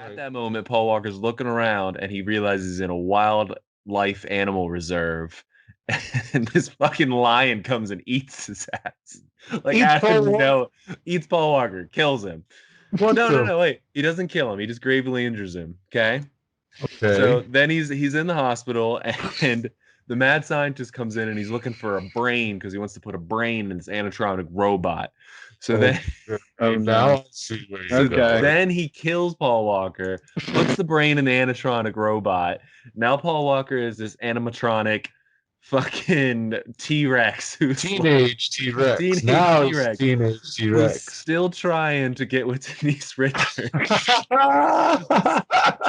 At that moment, Paul Walker's looking around and he realizes he's in a wildlife animal reserve. And this fucking lion comes and eats his ass. Like, Eats out Paul of Walker? no, eats Paul Walker, kills him. Well, no, wait. He doesn't kill him. He just gravely injures him. Okay. So Okay. then he's in the hospital, and the mad scientist comes in and he's looking for a brain because he wants to put a brain in this animatronic robot. So Oh, then oh no. now I see where so you're Okay. going. then he kills Paul Walker, puts the brain in the animatronic robot. Now Paul Walker is this animatronic fucking T-Rex who's Teenage T-Rex. teenage Now it's T-Rex teenage who's T-Rex. still trying to get with Denise Richards.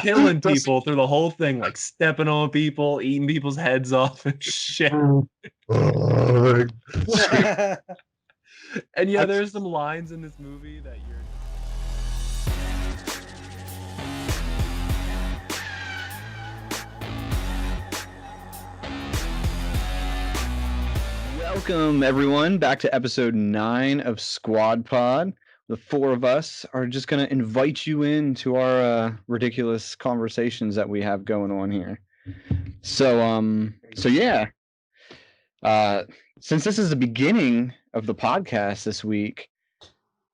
Killing people through the whole thing, like stepping on people, eating people's heads off and shit. Oh, And yeah, there's some lines in this movie that you're Welcome, everyone, back to episode 9 of Squad Pod. The four of us are just going to invite you into our ridiculous conversations that we have going on here. So yeah. Since this is the beginning of the podcast this week,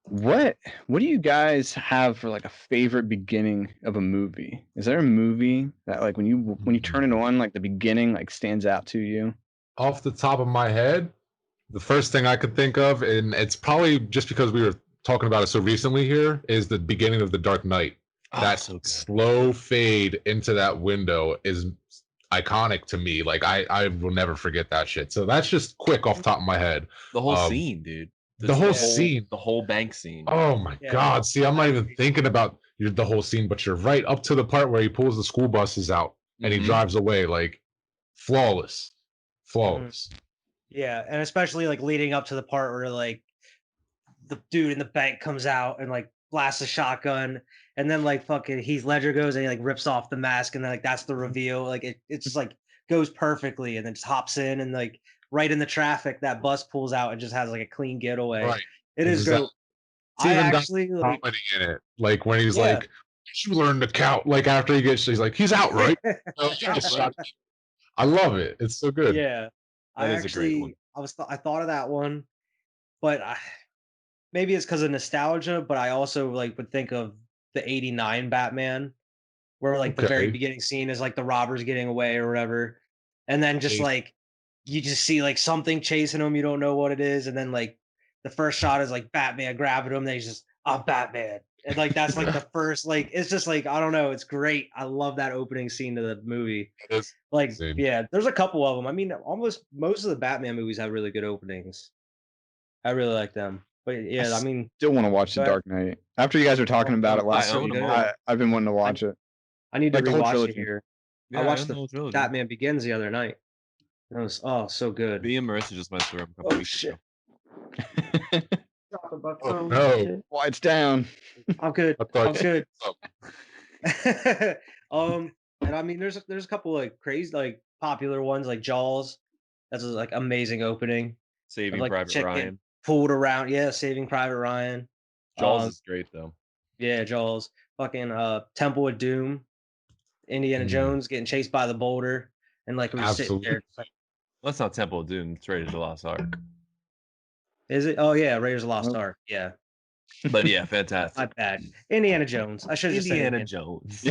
what do you guys have for like a favorite beginning of a movie? Is there a movie that like when you turn it on, like the beginning like stands out to you? Off the top of my head, the first thing I could think of, and it's probably just because we were talking about it so recently here, is the beginning of The Dark Knight. That so good. slow fade into that window is iconic to me. Like I will never forget that shit. So that's just quick off the top of my head. The whole scene, dude. The whole scene. The whole bank scene. Oh my God. See, I'm not even thinking about the whole scene, but you're right up to the part where he pulls the school buses out and he drives away. Like flawless. Yeah, and especially like leading up to the part where like the dude in the bank comes out and like blasts a shotgun, and then like fucking Heath Ledger goes and he like rips off the mask, and then like that's the reveal. Like it just like goes perfectly, and then just hops in, and like right in the traffic that bus pulls out and just has like a clean getaway. Right. It is great. I actually like, comedy in it, like when he's like, "You learn to count." Like after he gets, he's like, "He's out, right?" I love it. It's so good. Yeah, I actually I thought of that one, but maybe it's because of nostalgia, but I also like would think of the '89 Batman, where like the very beginning scene is like the robbers getting away or whatever, and then just like you just see like something chasing him, you don't know what it is, and then like the first shot is like Batman grabbing him, then he's just I'm Batman, and like that's like the first like it's just like I don't know, it's great. I love that opening scene to the movie. Like yeah, there's a couple of them. I mean, almost most of the Batman movies have really good openings. I really like them. But yeah, I mean, still want to watch The Dark Knight. After you guys were talking about it last week, I've been wanting to watch it. I need to rewatch it here. I watched the Batman Begins the other night. It was so good. Me and Marissa just messed around a couple weeks ago. Oh no! Lights down. I'm good. I'm good. And I mean, there's a couple like crazy like popular ones like Jaws. That's a like amazing opening. Saving Private Ryan. Pulled around, Saving Private Ryan. Jaws is great though. Yeah, Jaws. Fucking Temple of Doom. Indiana Jones getting chased by the boulder, and like we sitting there. Well, that's not Temple of Doom. It's Raiders of the Lost Ark. Is it? Oh yeah, Raiders of the Lost Ark. Yeah. But yeah, fantastic. Not bad. Indiana Jones. I should have just said Indiana Jones.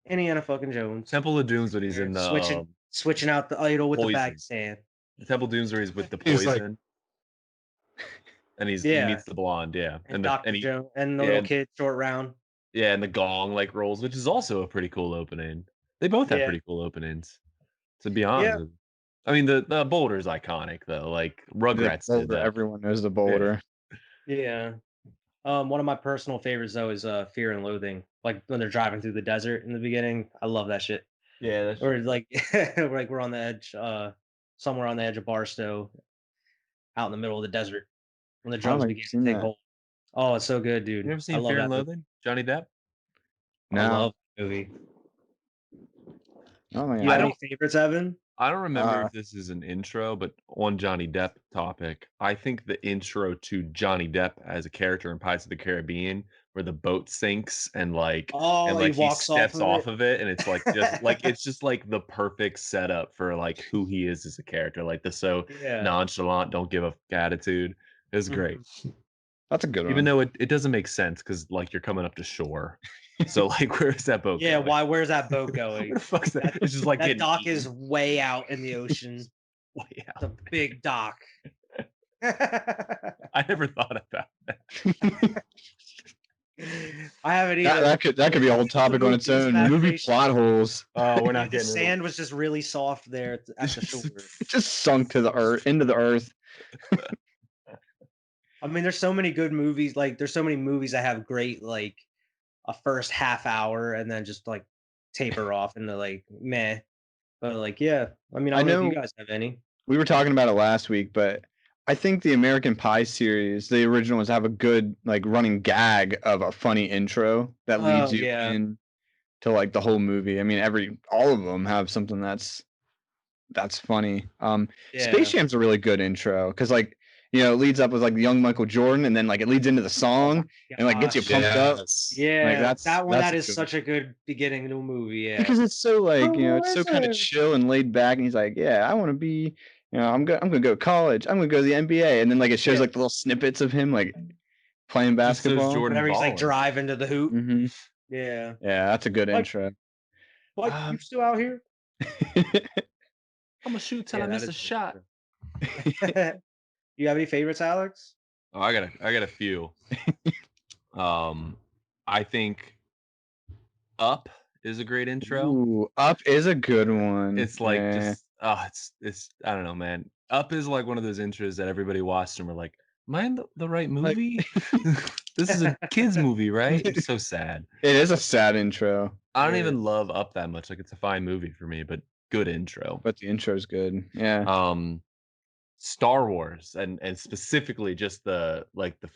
Indiana fucking Jones. Temple of Doom's when he's in the switching out the idol with the Pakistan. Temple of Doom's where he's with the poison. And he meets the blonde, and the little kid, Short Round. Yeah, and the gong like rolls, which is also a pretty cool opening. They both have pretty cool openings, to be honest. I mean, the boulder is iconic though. Like Rugrats did that. Everyone knows the boulder. Yeah. One of my personal favorites though is Fear and Loathing. Like when they're driving through the desert in the beginning. I love that shit. Yeah, or like like we're on the edge, somewhere on the edge of Barstow, out in the middle of the desert. When the drums begin to take hold. Oh, it's so good, dude. You ever seen Fear and Loathing? Johnny Depp? No. I love the movie. Oh my God. You have any favorites, Evan? I don't remember if this is an intro, but on Johnny Depp topic, I think the intro to Johnny Depp as a character in Pirates of the Caribbean where the boat sinks and he he walks off steps of off it. of it, and it's just like the perfect setup for like who he is as a character, like the so Yeah. nonchalant, don't give a attitude. It's great. That's a good one. Even though it doesn't make sense because like you're coming up to shore. So like where's that boat Yeah, going? where's that boat going? Where the fuck's that? It's just like that getting dock eaten. is way out in the ocean. Way out. It's a big dock. I never thought about that. I haven't either. That could be a whole topic on its own. Movie plot holes. Oh, we're not The getting sand was just really soft there at the shore. It just sunk to the earth, into the earth. I mean, there's so many good movies. Like, there's so many movies that have great like a first half hour and then just like taper off into like meh. But like, yeah. I mean, I don't know if you guys have any. We were talking about it last week, but I think the American Pie series, the original ones, have a good like running gag of a funny intro that leads you in to like the whole movie. I mean, all of them have something that's funny. Space Jam's a really good intro because like it leads up with like the young Michael Jordan, and then like it leads into the song and like gets you pumped up. Yeah, like, that is such a good beginning to a movie. Yeah, because it's so like it's so kind of chill and laid back, and he's like, yeah, I want to be. I'm gonna go to college. I'm gonna go to the NBA, and then like it shows like the little snippets of him like playing basketball. Whenever he's like driving to the hoop. Mm-hmm. Yeah, that's a good intro. What you still out here? I'm gonna shoot till I miss a shot. You have any favorites, Alex? Oh, I got a few. I think Up is a great intro. Ooh, Up is a good one. It's like it's I don't know, man. Up is like one of those intros that everybody watched and we're like, am I in the right movie? This is a kids movie, right? It's so sad. It is a sad intro. I don't even love Up that much. Like it's a fine movie for me, but good intro. But the intro's good. Yeah. Star Wars and specifically just the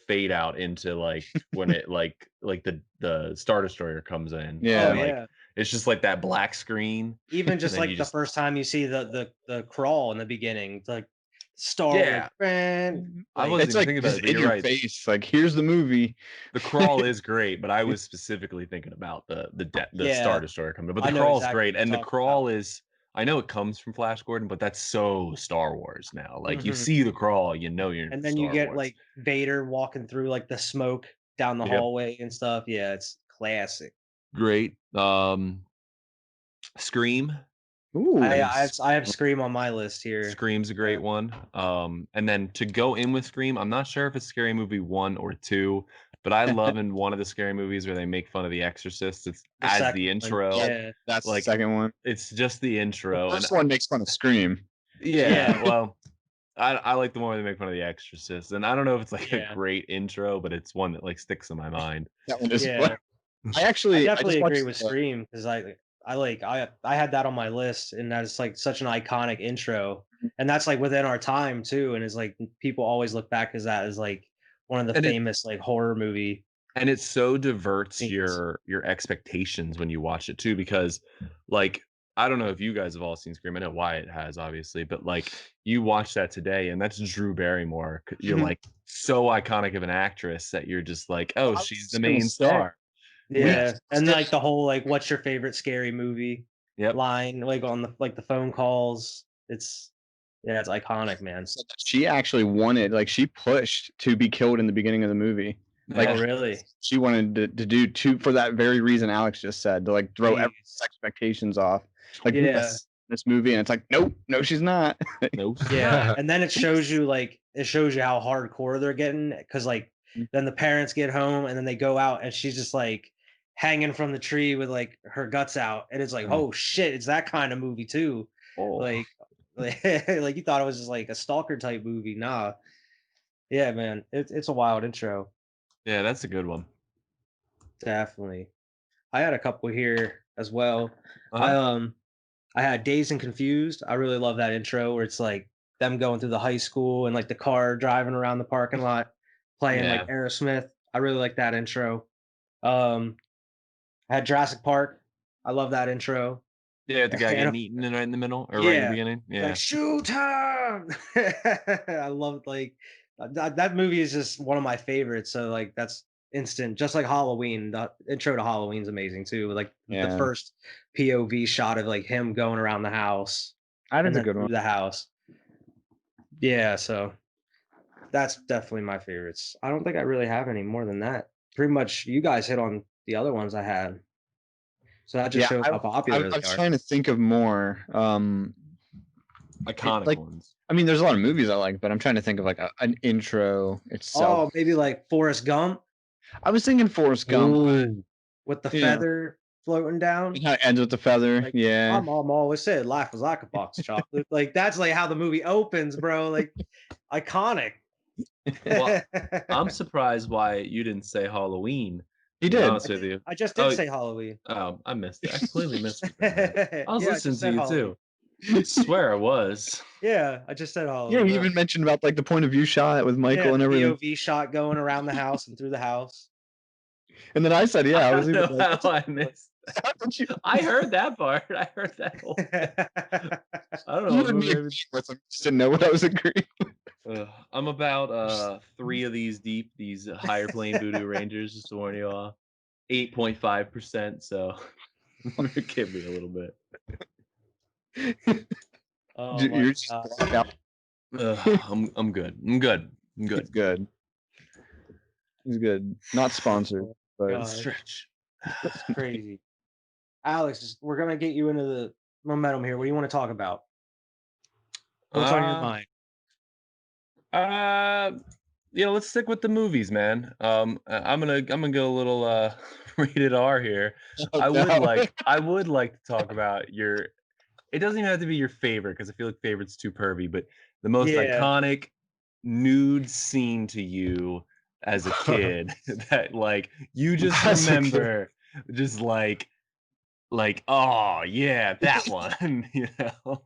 fade out into like when it like the Star Destroyer comes in. Yeah. It's just like that black screen. Even just like the first time you see the crawl in the beginning, like Star. Yeah. I wasn't even thinking about it, but you're right. Face, like here's the movie. The crawl is great, but I was specifically thinking about the Star Destroyer coming in. But the crawl is great, and the crawl is. I know it comes from Flash Gordon, but that's so Star Wars now. Like you see the crawl, you're in. And then you get like Vader walking through like the smoke down the hallway and stuff. Yeah, it's classic. Great. Scream. Ooh, I have Scream on my list here. Scream's a great one. And then to go in with Scream, I'm not sure if it's Scary Movie 1 or 2, but I love in one of the scary movies where they make fun of The Exorcist. It's as the intro. Yeah, that's like the second one. It's just the intro. The first one makes fun of Scream. Yeah. Well, I like the one where they make fun of The Exorcist, and I don't know if it's like a great intro, but it's one that like sticks in my mind. That one is fun. I definitely agree with Scream because I had that on my list, and that's like such an iconic intro, and that's like within our time too, and it's like people always look back as that as like one of the famous like horror movie. And it so diverts your expectations when you watch it too, because like I don't know if you guys have all seen Scream. I know Wyatt has, obviously, but like you watch that today, and that's Drew Barrymore. You're like so iconic of an actress that you're just like, oh, she's the main star. Yeah, and like the whole like, what's your favorite scary movie? Line like on the phone calls. It's iconic, man. She actually wanted, like, she pushed to be killed in the beginning of the movie. Like, really? She wanted to do two for that very reason Alex just said, to like throw everyone's expectations off. Like, this movie, and it's like, nope, no, she's not. Nope. Yeah, and then it shows you how hardcore they're getting, because like then the parents get home and then they go out and she's just like hanging from the tree with like her guts out, and it's like, oh shit, it's that kind of movie too. Like you thought it was just like a stalker type movie. Nah. Yeah, man, it's a wild intro. Yeah, that's a good one. Definitely. I had a couple here as well. I had Dazed and Confused. I really love that intro where it's like them going through the high school and like the car driving around the parking lot playing like Aerosmith. I really like that intro. I had Jurassic Park. I love that intro. Yeah, the guy getting eaten right in the middle or right in the beginning. Yeah, like shoot time. I love like that movie is just one of my favorites. So like instant, just like Halloween. The intro to Halloween's amazing too. Like the Yeah. first POV shot of like him going around the house That and is a then good through one. the house. Yeah, so that's definitely my favorites. I don't think I really have any more than that. Pretty much, you guys hit on the other ones I had. So that just Yeah, shows how I popular they was are. trying to think of more. Iconic like, ones. I mean, there's a lot of movies I like, but I'm trying to think of like an intro itself. Oh, maybe like Forrest Gump I was thinking Forrest Gump. Ooh. with the Yeah. feather floating down. It kind of ends with the feather. Like, Yeah. my mom always said life was like a box of chocolate. Like that's like how the movie opens, bro. Like iconic. Well, I'm surprised why you didn't say Halloween. He To be did. honest with you. I just did Oh, say Halloween. oh, I missed it. I completely missed it. Man. I was Yeah, listening just to said you Halloween. too. I swear I was. Yeah, I just said Yeah, Halloween. you even mentioned about like the point of view shot with Michael Yeah, and the everything. POV shot going around the house and through the house. And then I said, yeah, I I was don't even know like, how I missed. how did you? I heard that part. I heard that whole thing. I don't know You what and me movie. agreed with him, just didn't know what I was agreeing. I'm about 3 of these deep. These higher plane voodoo rangers. Just to warn you all. 8.5%. So give me a little bit. Oh my You're just God. blocked out. I'm good. I'm good. I'm He's good. good. He's good. Not sponsored, but God. Stretch. It's crazy. Alex, we're gonna get you into the momentum here. What do you want to talk about? What's on your mind? Let's stick with the movies, man. I'm gonna go a little rated R here. Oh, I would no. like to talk about your. It doesn't even have to be your favorite because I feel like favorite's too pervy, but the most Yeah. iconic nude scene to you as a kid that like you just As a kid. remember, just like oh yeah, that one, you know.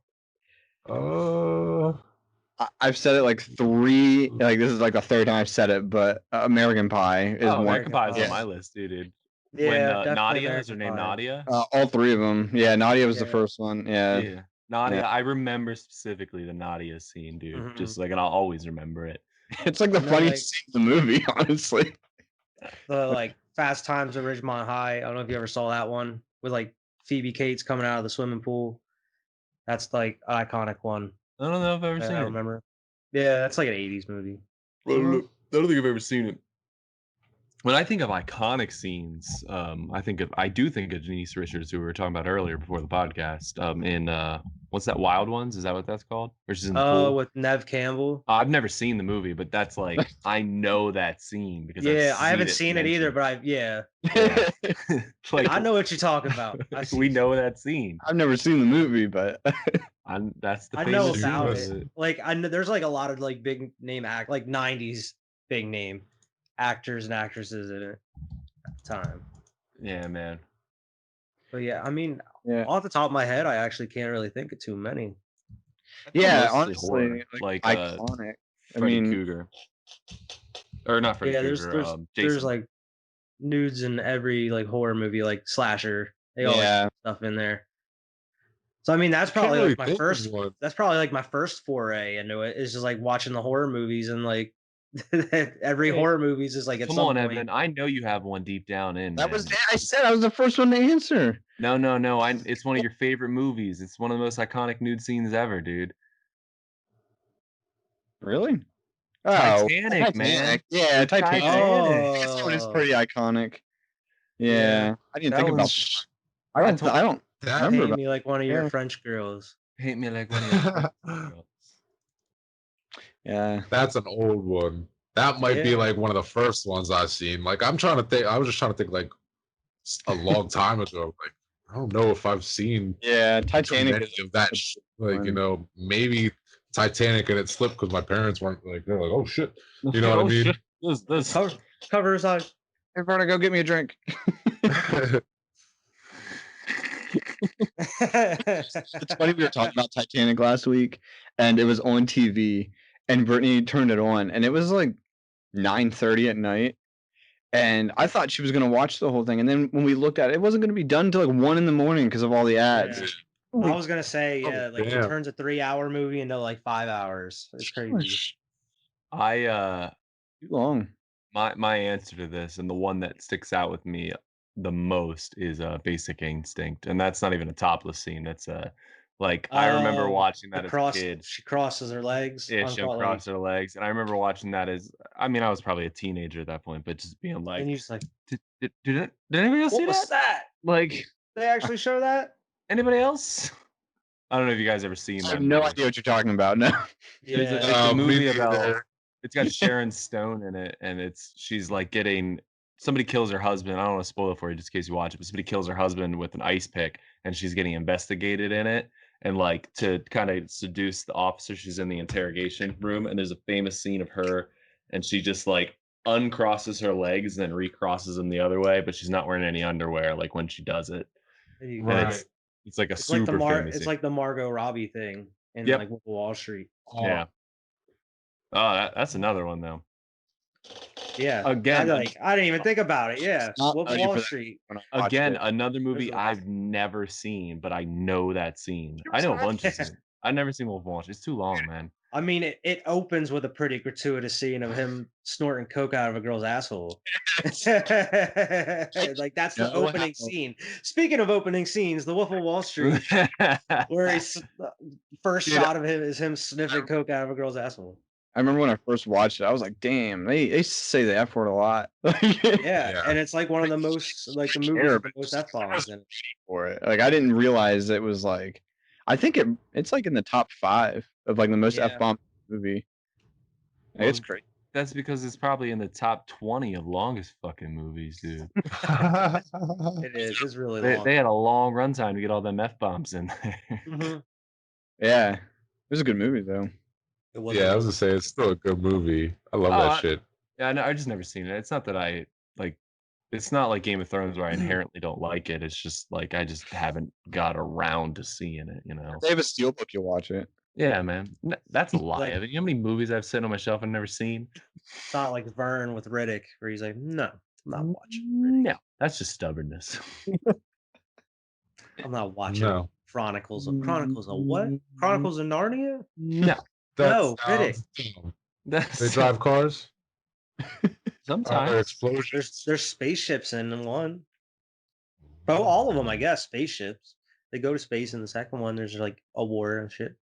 I've said it like three. Like this is like the third time I've said it, but American Pie is Oh, one. American Pie is Pie. on my list, dude. Yeah, When definitely Nadia, is her American name Pie. Nadia? All three of them. Yeah, Nadia was the Yeah. first one. Yeah. Yeah, Nadia. I remember specifically the Nadia scene, dude. Mhm. Just like, and I'll always remember it. It's like the And then, funniest scene in the movie, honestly. The like Fast Times at Ridgemont High. I don't know if you ever saw that one with like Phoebe Cates coming out of the swimming pool. That's like an iconic one. I don't know if I've ever I seen it. remember. Yeah, that's like an 80s movie. I don't think I've ever seen it. When I think of iconic scenes, I do think of Denise Richards, who we were talking about earlier before the podcast. In what's that, Wild Ones? Is that what that's called? Or she's in the pool? With Nev Campbell. I've never seen the movie, but that's like I know that scene because Yeah, I haven't seen it either, mentioned. but Like I know what you're talking about. we know that scene. I've never seen the movie, but That's the I know famous about scene. it. Like I know there's like a lot of like big name like 90s big name actors and actresses in it at the time. Yeah, man. But yeah, I mean, yeah, off the top of my head, I actually can't really think of too many. yeah. Mostly Honestly, horror, like like iconic. I Freddy mean, Cougar, or not Freddy Yeah, Cougar. there's Jason. like nudes in every like horror movie, like slasher. They always yeah. put stuff in there. So I mean, that's Can't probably really like my think of first. one. That's probably like my first foray into it. Is just like watching the horror movies and like every Hey, horror movies is like at Come some on, point. Evan. I know you have one deep down in. That was. man. I said I was the first one to answer. No. It's one of your favorite movies. It's one of the most iconic nude scenes ever, dude. Really? Titanic, man. Yeah, The Titanic. Titanic. This one is Oh, pretty iconic. Yeah, I didn't that think about. one's I don't remember paint about. me like one of your Yeah. French girls. Paint me like one of your girls. Yeah. That's an old one. That might be Yeah. like one of the first ones I've seen. Like I'm trying to think. I was just trying to think like a long time ago. Like I don't know if I've seen Yeah, too Titanic. many of that. Like you know, maybe Titanic and it slipped because my parents weren't like they're like, oh shit, you know what I mean? This. Cover his eyes. Hey, Verna, go get me a drink. It's funny, we were talking about Titanic last week, and it was on TV, and Brittany turned it on, and it was like 9:30 at night, and I thought she was gonna watch the whole thing, and then when we looked at it, it wasn't gonna be done until like 1 in the morning because of all the ads. Yeah. I was gonna say, Oh, yeah, like it damn. turns a 3-hour movie into like 5 hours. It's crazy. I Too long. my answer to this, and the one that sticks out with me the most is Basic Instinct, and that's not even a topless scene. That's like I remember Oh, watching the that as a cross. kid. She crosses her legs. Yeah, she Uncross, like, uncrossed her legs, and I remember watching that as I mean, I was probably a teenager at that point, but just being and like, you just like, did anybody else what see was that? that? Like, They actually show that? anybody else? I don't know if you guys ever seen I that have no movie. idea what you're talking about. No. There's Yeah. it's a Me movie about neither. it's got Sharon Stone in it, and she's like getting somebody kills her husband. I don't want to spoil it for you just in case you watch it, but somebody kills her husband with an ice pick, and she's getting investigated in it. And like to kind of seduce the officer, she's in the interrogation room, and there's a famous scene of her, and she just like uncrosses her legs and then recrosses them the other way, but she's not wearing any underwear like when she does it. There you And go. Right. it's like a It's like super famous it's scene. like the Margot Robbie thing in Yep. like Wolf of Wall Street. Yeah. Oh, that's another one though. Yeah. Again, I didn't even think about it. Yeah. Not Wolf of ready Wall for that Street. when I watched Again, it. another movie a- I've never seen, but I know that scene. I know a bunch of Yeah. scenes. I've never seen Wolf of Wall Street. It's too long, man. I mean, it opens with a pretty gratuitous scene of him snorting coke out of a girl's asshole. Like that's the No, opening scene. Speaking of opening scenes, The Wolf of Wall Street, where he's first Dude, shot of him is him sniffing coke out of a girl's asshole. I remember when I first watched it, I was like, "Damn, they say the F word a lot." Yeah, Yeah. and it's like one of the most like the movies with the most F bombs in it. For it. Like I didn't realize it was like, I think it's like in the top 5 of like the most Yeah. F bomb movie. Like, it's great. That's because it's probably in the top 20 of longest fucking movies, dude. It is. It's really long. They had a long runtime to get all them F bombs in there. Mhm. Yeah, it was a good movie though. It was. Yeah, I was gonna say it's still a good movie. I love Oh, that shit. Yeah, no, I just never seen it. It's not that I like. It's not like Game of Thrones where I inherently don't like it. It's just like I just haven't got around to seeing it. You know. They have a steelbook. You'll watch it. Yeah, man. That's a lie. Like- You know how many movies I've sitting on my shelf I've never seen? It's not like Vern with Riddick, where he's like, "No, I'm not watching Riddick. No, that's just stubbornness. I'm not watching No. Chronicles of what? Chronicles of Narnia? No, No, sounds dumb. that's They drive cars. Are there sometimes. explosions? There's spaceships in one. Oh, all of them, I guess. Spaceships. They go to space in the second one. There's like a war and shit.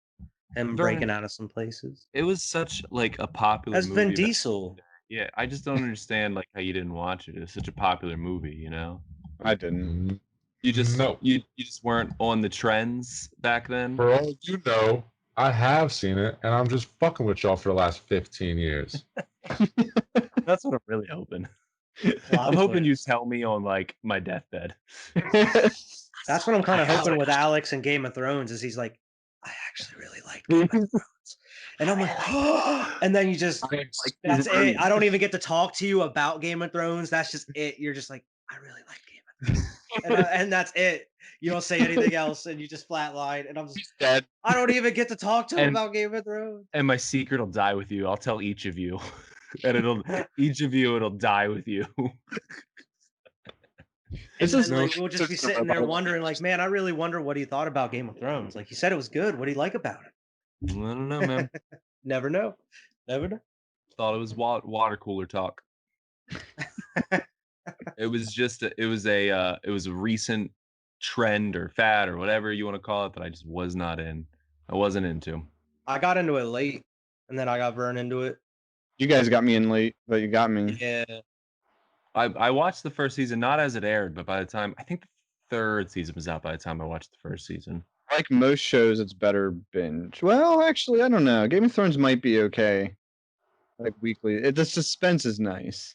Him Vern, breaking out of some places. It was such like a popular That's movie. Vin that- Diesel. yeah, I just don't understand like how you didn't watch it. It was such a popular movie, you know. I didn't. Mm, You just No. you just weren't on the trends back then. For all you know, I have seen it, and I'm just fucking with y'all for the last 15 years. That's what I'm really hoping. Plot I'm hoping you twist. tell me on like my deathbed. That's what I'm kind of hoping with Alex and Game of Thrones is he's like, I actually really like Game of Thrones. And I'm like, and then you just that's it. I don't even get to talk to you about Game of Thrones. That's just it. You're just like, I really like Game of Thrones. And that's it. You don't say anything else and you just flatline. And I'm just Dead. I don't even get to talk to him And- about Game of Thrones. And my secret will die with you. I'll tell each of you. And it'll die with you. And just then, like, no- we'll just be sitting there wondering, like, man, I really wonder what he thought about Game of Thrones. Like, he said it was good. What do you like about it? I don't know, man. Never know. Never know. Thought it was water cooler talk. It was just it was a recent trend or fad or whatever you want to call it that I just was not in. I wasn't into. I got into it late, and then I got burned into it. You guys got me in late, but you got me. Yeah. I watched the first season not as it aired, but by the time I think the third season was out by the time I watched the first season. Like most shows, it's better binge. Well, actually, I don't know. Game of Thrones might be okay. Like weekly, the suspense is nice.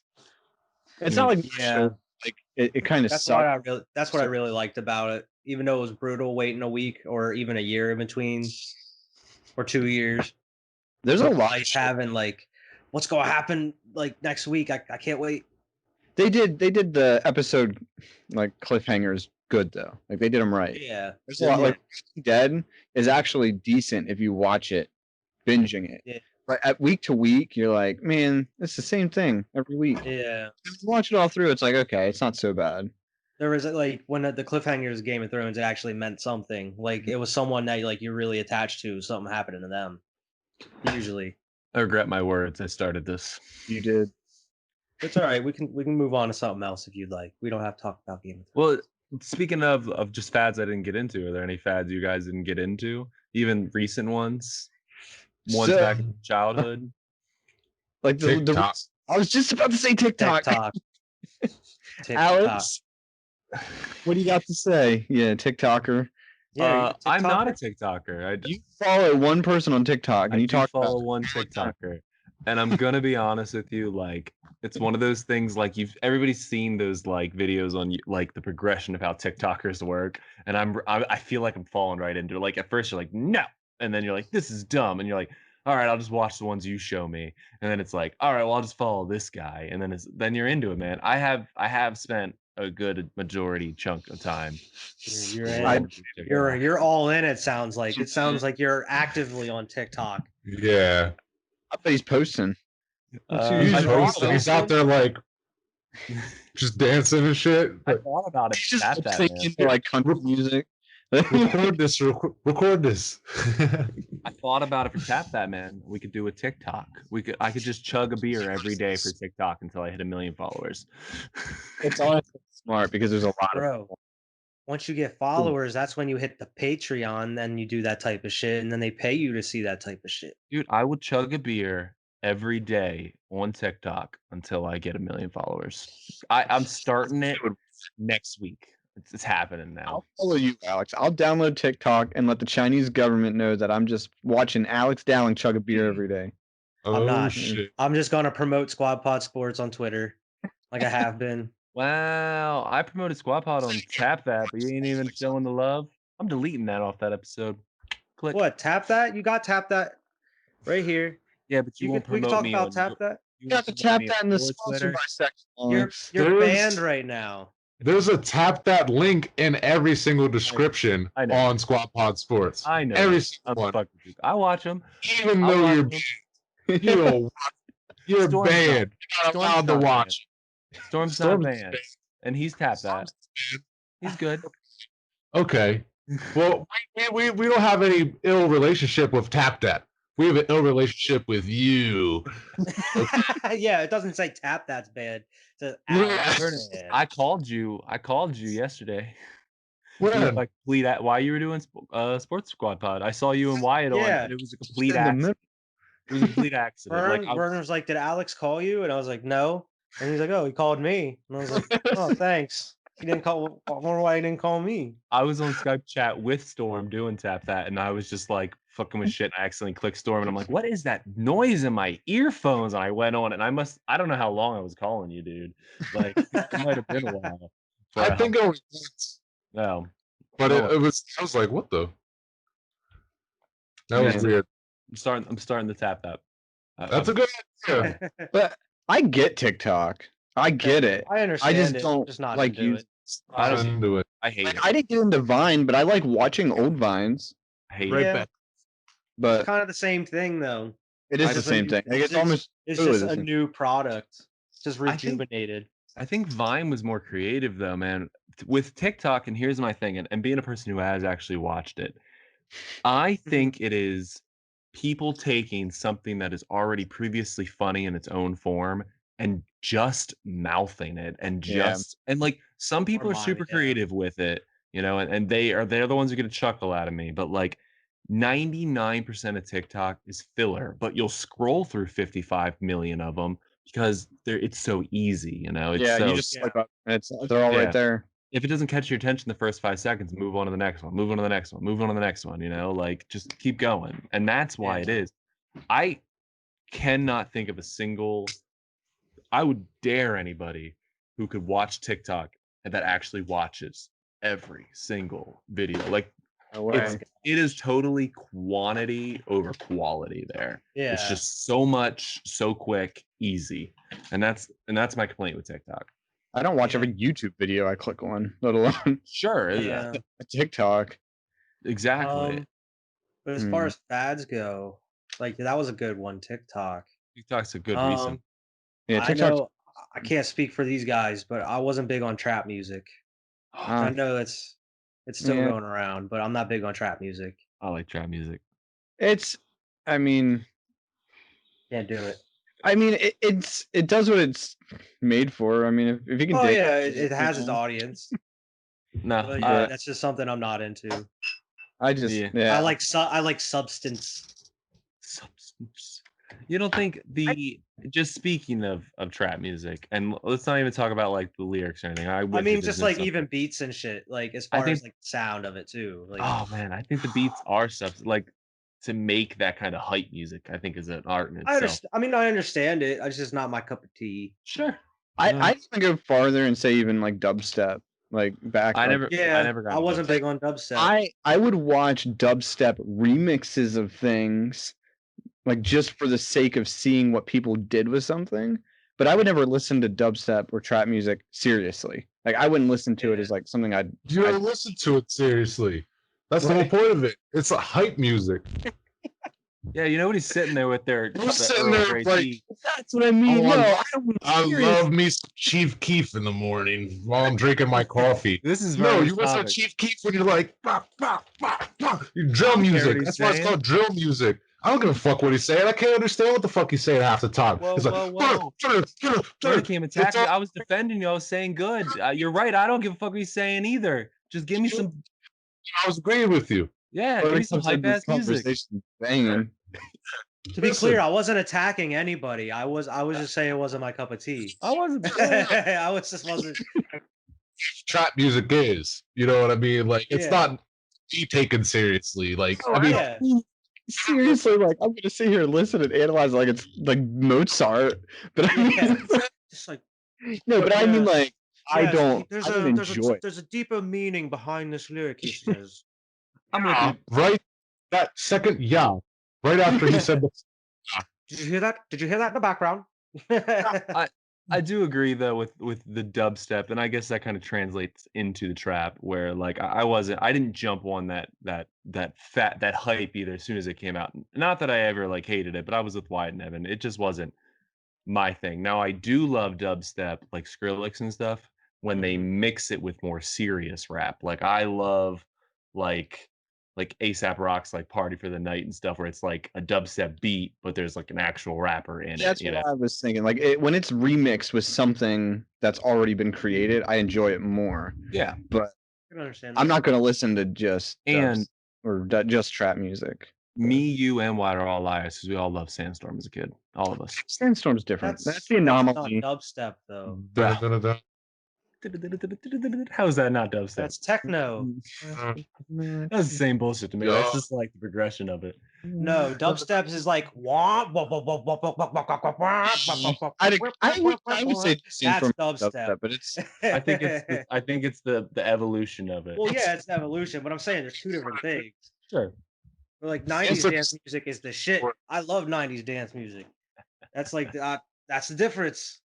It's not like Yeah. show, like it kind of That's sucks. what I really liked about it. Even though it was brutal waiting a week or even a year in between or 2 years. There's a But lot. nice having like what's gonna happen like next week. I can't wait. They did the episode like cliffhangers good though. Like they did them right. Yeah. There's a lot like Dead is actually decent if you watch it, binging it. Yeah. But at week to week, you're like, man, it's the same thing every week. Yeah. If you watch it all through, it's like, okay, it's not so bad. There was like when the cliffhangers of Game of Thrones, it actually meant something. Like it was someone that like you're really attached to, something happening to them. Usually. I regret my words. I started this. You did. It's all right. We can move on to something else if you'd like. We don't have to talk about Game of Thrones. Well, speaking of just fads I didn't get into, are there any fads you guys didn't get into? Even recent ones? Ones back in childhood? Like TikTok. I was just about to say TikTok. TikTok. Alex, what do you got to say? Yeah, TikToker. Yeah, I'm not a TikToker. You follow one person on TikTok, and you talk follow about one TikToker, and I'm gonna be honest with you. Like, it's one of those things. Like, everybody's seen those like videos on like the progression of how TikTokers work, and I feel like I'm falling right into it. Like, at first you're like, no, and then you're like, this is dumb, and you're like, all right, I'll just watch the ones you show me, and then it's like, all right, well, I'll just follow this guy, and then you're into it, man. I have spent a good majority chunk of time. You're all in. It sounds like you're actively on TikTok. Yeah. I bet he's posting. He's posting. He's out there like just dancing and shit. I thought about it. He's just thinking like country music. Record this. Record this. I thought about it for Tap That, man. We could do a TikTok. I could just chug a beer every day for TikTok until I hit 1 million followers. It's honestly smart because there's a lot of people. Once you get followers, that's when you hit the Patreon, then you do that type of shit, and then they pay you to see that type of shit. Dude, I would chug a beer every day on TikTok until I get 1 million followers. I'm starting it next week. It's happening now. I'll follow you, Alex. I'll download TikTok and let the Chinese government know that I'm just watching Alex Dowling chug a beer every day. I'm not. Shit. I'm just gonna promote Squad Pod Sports on Twitter, like I have been. Wow, I promoted Squad Pod on Tap That, but you ain't even showing the love. I'm deleting that off that episode. Click. What? Tap That? You got Tap That right here. Yeah, but you won't promote we can talk me about on Tap That. You got to tap that in the sponsor by section. You're banned right now. There's a Tap That link in every single description on Squad Pod Sports. I know. Every single one. I watch them. Even though you're banned. You're not allowed to watch. Storm's not banned. And he's Tap That. He's good. Okay. Well, we don't have any ill relationship with Tap That. We have an ill relationship with you. Yeah, it doesn't say Tap That's bad. It says I called you yesterday. When? Like why you were doing Sports Squad Pod. I saw you and Wyatt on, and it was a complete accident. It was a complete accident. Werner's like, did Alex call you? And I was like, no. And he's like, oh, he called me. And I was like, oh, thanks. He didn't call. I wonder why he didn't call me. I was on Skype chat with Storm doing Tap That, and I was just like fucking with shit. And I accidentally clicked Storm, and I'm like, what is that noise in my earphones? And I went on, and I don't know how long I was calling you, dude. Like, it might have been a while. I think it was once. No. But it was, I was like, what the? That was weird. I'm starting to Tap That. That's a good idea. But I get TikTok. I get it. I understand. I just don't just not like use. I don't do it. I hate it. I didn't get into Vine, but I like watching old Vines. I hate it. But it's kind of the same thing, though. It is the same thing. It's just a new product. It's just rejuvenated. I think Vine was more creative, though, man. With TikTok, and here's my thing, and being a person who has actually watched it, I think it is people taking something that is already previously funny in its own form and just mouthing it and and like some people are super creative with it, you know, and they're the ones who get a chuckle out of me, but like 99% of TikTok is filler, but you'll scroll through 55 million of them because it's so easy, you know. It's you just swipe up. They're all right there. If it doesn't catch your attention the first 5 seconds, move on to the next one, move on to the next one, move on to the next one, you know, like just keep going. And that's why it is. I cannot think of a single, I would dare anybody who could watch TikTok and that actually watches every single video. Like it is totally quantity over quality there. Yeah. It's just so much, so quick, easy. And that's my complaint with TikTok. I don't watch every YouTube video I click on, let alone TikTok. Exactly. But as far as fads go, like that was a good one. TikTok's a good reason. Yeah, TikTok. I can't speak for these guys, but I wasn't big on trap music. I know it's still going around, but I'm not big on trap music. I like trap music. I mean, can't do it. I mean, it does what it's made for. I mean, if you can. Oh dig yeah, it has its audience. No, But yeah, that's just something I'm not into. I just Yeah. yeah. I like substance. Substance. You don't think just speaking of trap music, and let's not even talk about like the lyrics or anything. I wish mean, it just did like something. even beats and shit. Like as I far think- as like the sound of it too. Like Oh man, I think the beats are substance. Like to make that kind of hype music, I think is an art in itself. I mean, I understand it. It's just not my cup of tea. Sure. I'd even go farther and say even like dubstep, like back. I like, never got I wasn't into big on dubstep. I would watch dubstep remixes of things, like just for the sake of seeing what people did with something. But I would never listen to dubstep or trap music seriously. Like I wouldn't listen to it as like something I'd. You don't listen to it seriously. That's the whole point of it. It's a hype music. Yeah, you know what he's sitting there with their You're sitting there like, That's what I mean. Oh, No, I'm- I don't mean I serious. love me some Chief Keef in the morning while I'm drinking my coffee. This is No, very you listen to topic. Chief Keef when you're like, bah, bah, bah, bah. You drill what music. he's That's why it's saying. called drill music. I don't give a fuck what he's saying. I can't understand what the fuck he's saying half the time. Whoa, It's like, whoa. Jordan came attacking me. I was defending you. I was saying good. You're right. I don't give a fuck what he's saying either. Just give me some. I was agreeing with you. Yeah, When give it me some comes to hype this ass music. conversation, banging. To be Listen. clear, I wasn't attacking anybody. I was just saying it wasn't my cup of tea. I wasn't. I was just wasn't. Trap music is. You know what I mean? Like, it's Yeah. not be taken seriously. Like, Oh, I mean, Yeah. Seriously, like I'm gonna sit here and listen and analyze like it's like Mozart, but I mean, Yeah. Just like no, but I mean Yeah. like I yes, don't There's enjoy. there's a deeper meaning behind this lyric. He says. I'm with you. right that second, yeah. Right after he said that. Did you hear that? Did you hear that in the background? I do agree though with the dubstep, and I guess that kind of translates into the trap, where like I didn't jump on that hype either as soon as it came out. Not that I ever like hated it, but I was with Wyatt and Evan. It just wasn't my thing. Now I do love dubstep, like Skrillex and stuff, when they mix it with more serious rap. Like I love like ASAP Rock's like Party for the Night and stuff, where it's like a dubstep beat, but there's like an actual rapper in That's it. You what know? I was thinking. Like when it's remixed with something that's already been created, I enjoy it more. Yeah. But I can understand. I'm not gonna listen to just And just trap music. me, you, and Wyatt are all liars because we all love Sandstorm as a kid. All of us. Sandstorm's different. That's the not anomaly. dubstep though. Da-da-da-da. How is that not dubstep? That's techno. That's the same bullshit to me. That's just like the progression of it. No, dubstep is like wah, wah, wah, wah, wah, wah, wah, wah, wah, wah, wah, I would say that's Sandstorm dubstep. but it's I think it's the evolution of it. Well, yeah, it's an evolution, but I'm saying there's two different things. Sure. Like 90s like- dance music is the shit. I love 90s dance music. That's like that's the difference.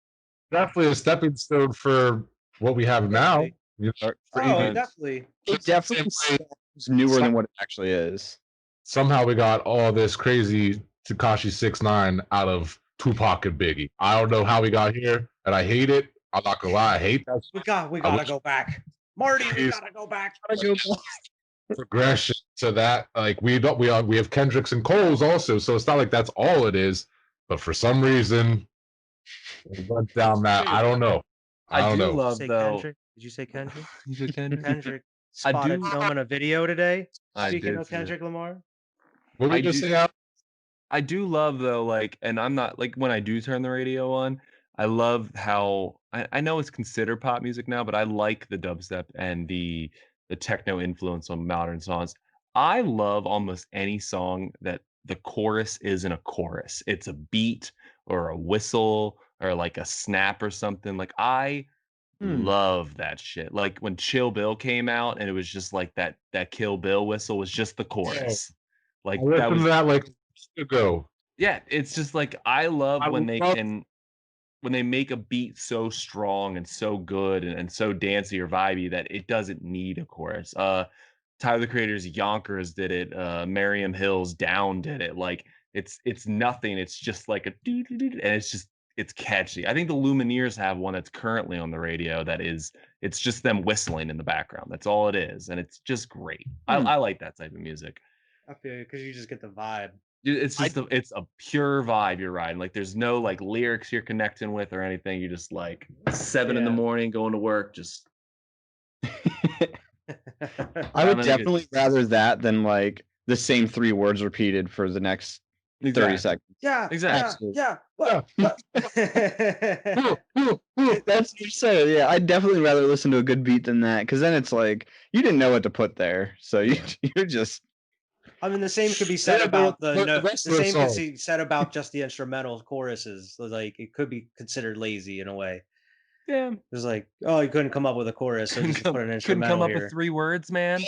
Definitely a stepping stone for what we have now. You know, for Oh, even- definitely. it definitely sounds newer than what it actually is. somehow we got all this crazy Tekashi 6ix9ine out of Tupac and Biggie. I don't know how we got here, and I hate it. I'm not gonna lie, I hate that We gotta wish- go back. Marty, we Jeez. gotta go back. progression to that. Like we have Kendricks and Coles also, so it's not like that's all it is. But for some reason, it went down that. I don't know. I don't know. love Say though. Kendrick? Did you say Kendrick? You said Kendrick? Kendrick I spotted do- filming a video today. I Speaking did of see that. Kendrick Lamar. What we I just do- say out? I do love though, like, and I'm not like when I do turn the radio on, I love how I know it's considered pop music now, but I like the dubstep and the techno influence on modern songs. I love almost any song that the chorus isn't a chorus. It's a beat or a whistle or like a snap or something. Like I love that shit. Like when Chill Bill came out and it was just like that Kill Bill whistle was just the chorus. Like I that listened was to that like a week ago. yeah, it's just like I love I when they love- can when they make a beat so strong and so good and so dancey or vibey that it doesn't need a chorus. Tyler the Creator's Yonkers did it. Miriam Hill's Down did it. Like it's nothing. It's just like a doo doo doo, and it's catchy. I think the Lumineers have one that's currently on the radio that is it's just them whistling in the background. That's all it is, and it's just great. I like that type of music. I feel you because you just get the vibe. It's just it's a pure vibe you're riding. Like there's no like lyrics you're connecting with or anything. You're just like 7 in the morning going to work. Just I would definitely rather that than like the same 3 words repeated for the next 30 seconds. Yeah, exactly. Yeah. That's what you said. Yeah, I'd definitely rather listen to a good beat than that, because then it's like you didn't know what to put there, so you're just. I mean, the same could be said about the same could be said about just the instrumental choruses. Like it could be considered lazy in a way. Yeah, it's like, oh, you couldn't come up with a chorus, so just put an instrumental. Couldn't come up here. with 3 words, man.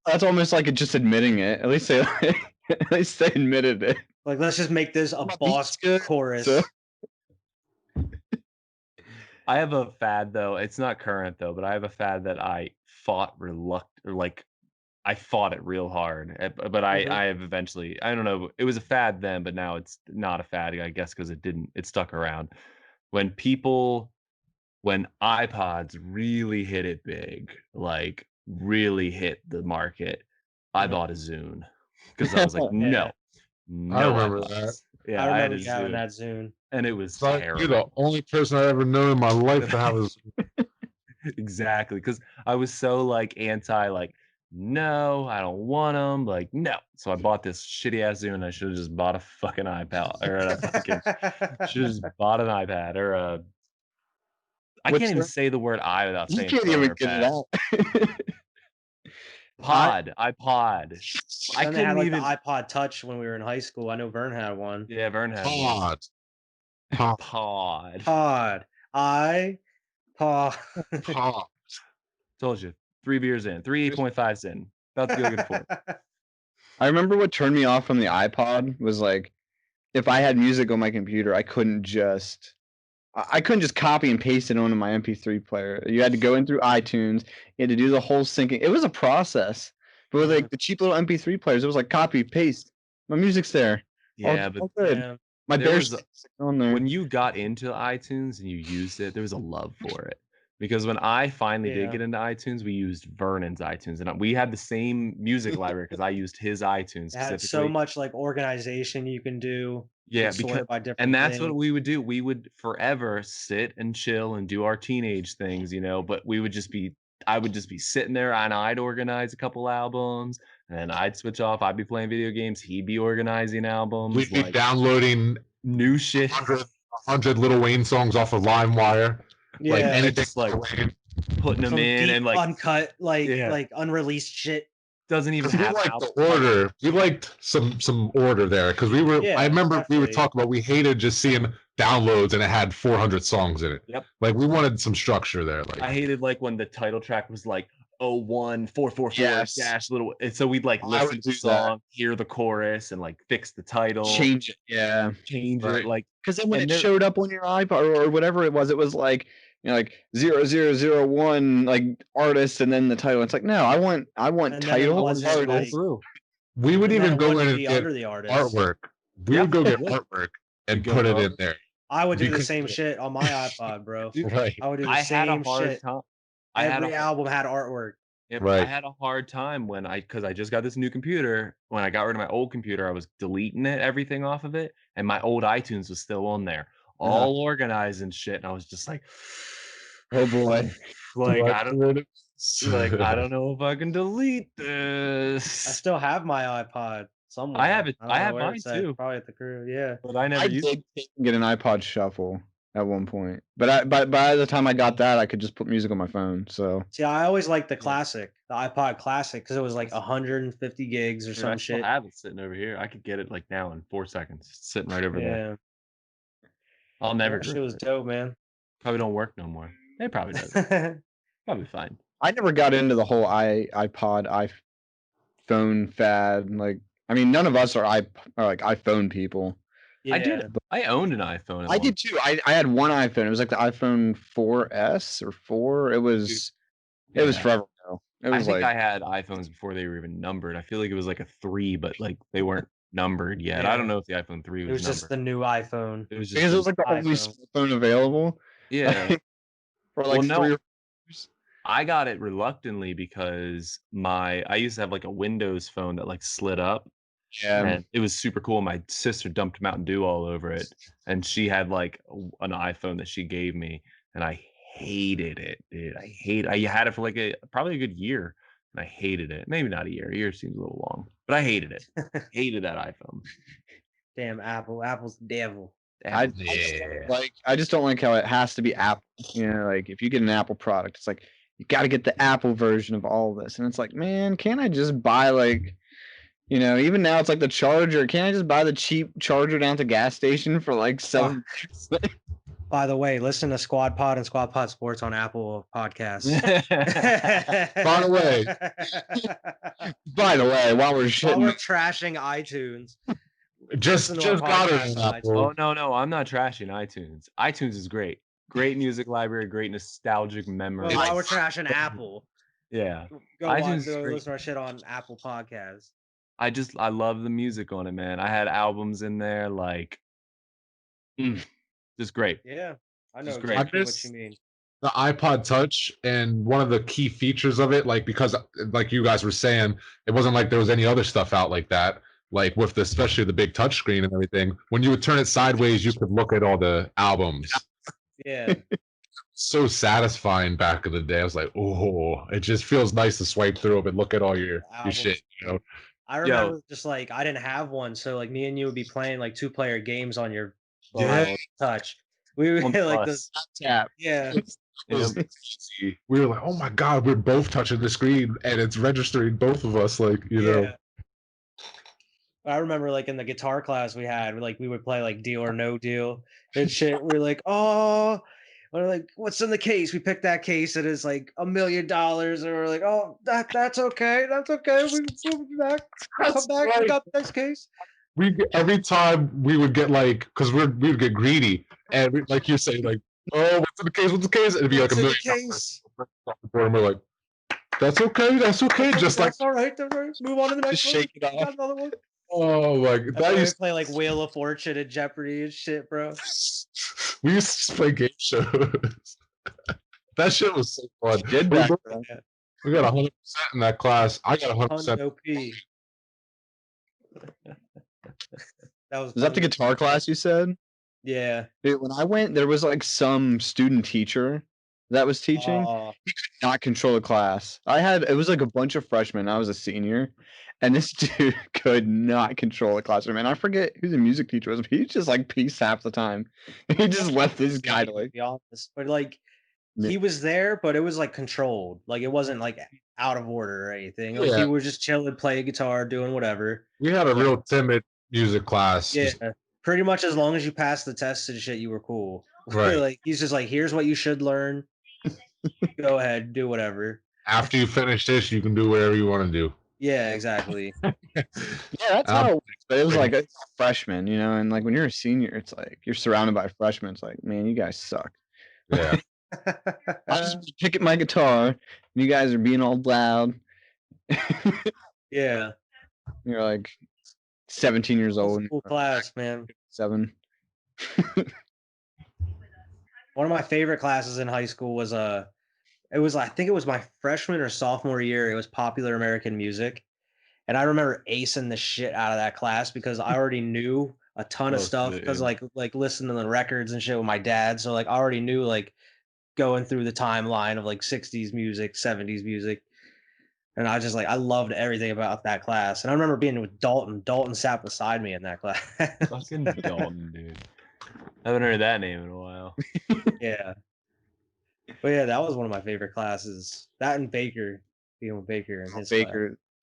That's almost like just admitting it. At least they admitted it. Like, let's just make this a boss chorus. So. I have a fad though. It's not current though, but I have a fad that I fought I fought it real hard, but I have eventually, I don't know, it was a fad then, but now it's not a fad, I guess, because it stuck around. When iPods really hit it big, like really hit the market, I bought a Zune because I was like, no, I remember that. Yeah, I remember having that Zune, and it was terrible. You're the only person I've ever known in my life to have a Zune. Exactly, because I was so like anti, like, no, I don't want them. Like, no. So I bought this shitty ass Zune. I should have just bought a fucking iPad or a fucking. Should have just bought an iPad or a. I can't even say the word "I" without saying. You can't even get it out. iPod. I couldn't even. The iPod Touch when we were in high school. I know Vern had one. Yeah, Vern had one. Pod. Told you. 3 beers in. 3.5s in. About to go get 4. I remember what turned me off from the iPod was like, if I had music on my computer, I couldn't just copy and paste it onto my MP3 player. You had to go in through iTunes. You had to do the whole syncing. It was a process. But with like the cheap little MP3 players, it was like copy, paste. My music's there. Yeah, all good. Yeah. My Bears on there. When you got into iTunes and you used it, there was a love for it. Because when I finally did get into iTunes, we used Vernon's iTunes, and we had the same music library because I used his iTunes. It had so much like organization you can do. Yeah, because and that's what we would do. We would forever sit and chill and do our teenage things, But we would I would just be sitting there, and I'd organize a couple albums, and then I'd switch off. I'd be playing video games. He'd be organizing albums. We'd be downloading new shit. 100 Lil Wayne songs off of LimeWire. Yeah, and it's just like putting them in and like uncut, like unreleased shit. Doesn't even have like the order. We liked some order there because we were. I remember we were talking about we hated just seeing downloads and it had 400 songs in it. Yep. Like we wanted some structure there. Like I hated like when the title track was like 01444 dash little. And so we'd like listen to the song, hear the chorus, and like fix the title, change it. Yeah, change it. Like because then when it showed up on your iPod or whatever it was like. Like 0001 like artist and then the title. It's like no, I want title artist. We would even go in and get artwork. We would go get artwork and put it in there. I would do the same shit on my iPod, bro. Right. I would do the same shit. Every album had artwork. Yep, right. I had a hard time because I just got this new computer. When I got rid of my old computer, I was deleting everything off of it, and my old iTunes was still on there. All organized and shit, and I was just like, "Oh boy!" Like I don't know if I can delete this. I still have my iPod somewhere. I have it. I have mine too. Probably at the crew, yeah. But I never used did get an iPod Shuffle at one point, but by the time I got that, I could just put music on my phone. So see, I always liked the classic, the iPod Classic, because it was like 150 gigs or some shit. I have it sitting over here. I could get it like now in 4 seconds. It's sitting right over there. I'll never. That shit was dope, man. Probably don't work no more. It probably does. Probably fine. I never got into the whole iPod, iPhone fad. Like, I mean, none of us are like iPhone people. Yeah. I did. I owned an iPhone. I did too. I had one iPhone. It was like the iPhone 4S or 4. It was forever ago. I think I had iPhones before they were even numbered. I feel like it was like a 3, but like they weren't numbered yet. I don't know if the iPhone 3 was. It was just the new iPhone. It was just because it was like the only phone available. Yeah. For like 3 or 4 years. I got it reluctantly because I used to have like a Windows phone that like slid up, Yeah. And it was super cool. My sister dumped Mountain Dew all over it, and she had like an iPhone that she gave me, and I hated it, dude. I had it for like probably a good year, and I hated it. Maybe not a year. A year seems a little long, but I hated it. Hated that iPhone. Damn Apple. Apple's the devil. I Yeah. I just don't like how it has to be Apple. You know, like if you get an Apple product, it's like you got to get the Apple version of all of this, and it's like, man, can't I just buy like, you know, even now it's like the charger. Can't I just buy the cheap charger down at the gas station for like $7? By the way, listen to Squad Pod and Squad Pod Sports on Apple Podcasts. By the way, while we're trashing iTunes, just got it. Oh no, I'm not trashing iTunes. iTunes is great. Great music library, great nostalgic memories. While we're trashing Apple, yeah, go listen to our shit on Apple Podcasts. I love the music on it, man. I had albums in there, like, just great. Yeah, I know great. exactly what you mean. The iPod Touch, and one of the key features of it, like, because like you guys were saying, it wasn't like there was any other stuff out like that, like with especially the big touch screen and everything. When you would turn it sideways, you could look at all the albums. Yeah. So satisfying back in the day. I was like, oh, it just feels nice to swipe through it and look at all your shit, you know. I remember just like I didn't have one, so like me and you would be playing like 2-player games on your touch. We would like this tap. Yeah. We were like, oh my god, we're both touching the screen and it's registering both of us, like, you know. I remember like in the guitar class we had, like we would play like Deal or No Deal and shit. We're like, oh, we're like, what's in the case? We picked that case that is like $1 million, and we're like, oh, that's okay, we'll be back. Come back, we got the next case. Every time we would get like, because we would get greedy, and like you say, like, oh, what's in the case? What's the case? It'd be like $1 million. And we're like, that's okay. Just like, all right. Move on to the next one. Shake it off. Another one. Oh, like that used to play like Wheel of Fortune and Jeopardy and shit, bro. We used to play game shows. That shit was so fun. We got 100% in that class. I got 100%. OP. Was that the guitar class you said? Yeah. Dude, when I went, there was like some student teacher that was teaching. He could not control the class. It was like a bunch of freshmen. I was a senior, and this dude could not control the classroom. And I forget who the music teacher was, but he just like peace half the time. He just left this guy to like be honest. But like he was there, but it was like controlled. Like it wasn't like out of order or anything. Like he was just chilling, playing guitar, doing whatever. We had a real timid music class. Yeah. Pretty much as long as you passed the tests and shit, you were cool. Right. Like he's just like, here's what you should learn. Go ahead, do whatever. After you finish this, you can do whatever you want to do. Yeah, exactly. Yeah, that's how it works. But it was like a freshman, you know, and like when you're a senior, it's like you're surrounded by freshmen. It's like, man, you guys suck. Yeah. I just pick up my guitar, and you guys are being all loud. Yeah. You're like 17 years old. Cool class, man. 7. One of my favorite classes in high school was I think it was my freshman or sophomore year. It was popular American music. And I remember acing the shit out of that class because I already knew a ton of stuff because like listening to the records and shit with my dad. So like I already knew like going through the timeline of like 60s music, 70s music. And I just like, I loved everything about that class. And I remember being with Dalton. Dalton sat beside me in that class. Fucking Dalton, dude. I haven't heard that name in a while. Yeah. But yeah, that was one of my favorite classes. That and Baker, being with Baker and his class.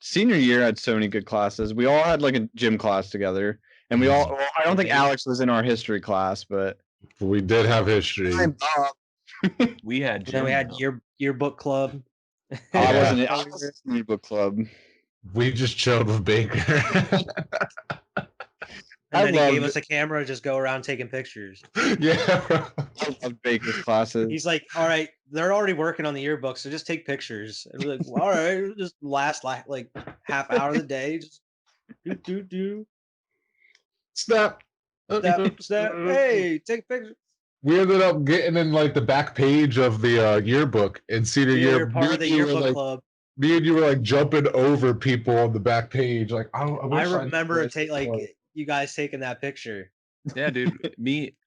Senior year had so many good classes. We all had like a gym class together. And I don't think Alex was in our history class, but we did have history. We had gym. Then we had yearbook club. I wasn't in yearbook club. We just chilled with Baker. And then he gave us a camera to just go around taking pictures. Yeah, bro. I love Baker's classes. He's like, all right, they're already working on the yearbook, so just take pictures. And we're like, well, all right, just last like half hour of the day. Just do. Snap. Hey, take a picture. We ended up getting in like the back page of the yearbook in senior year. You're part of the yearbook club. me and you were like jumping over people on the back page. Like I remember you guys taking that picture. Yeah, dude.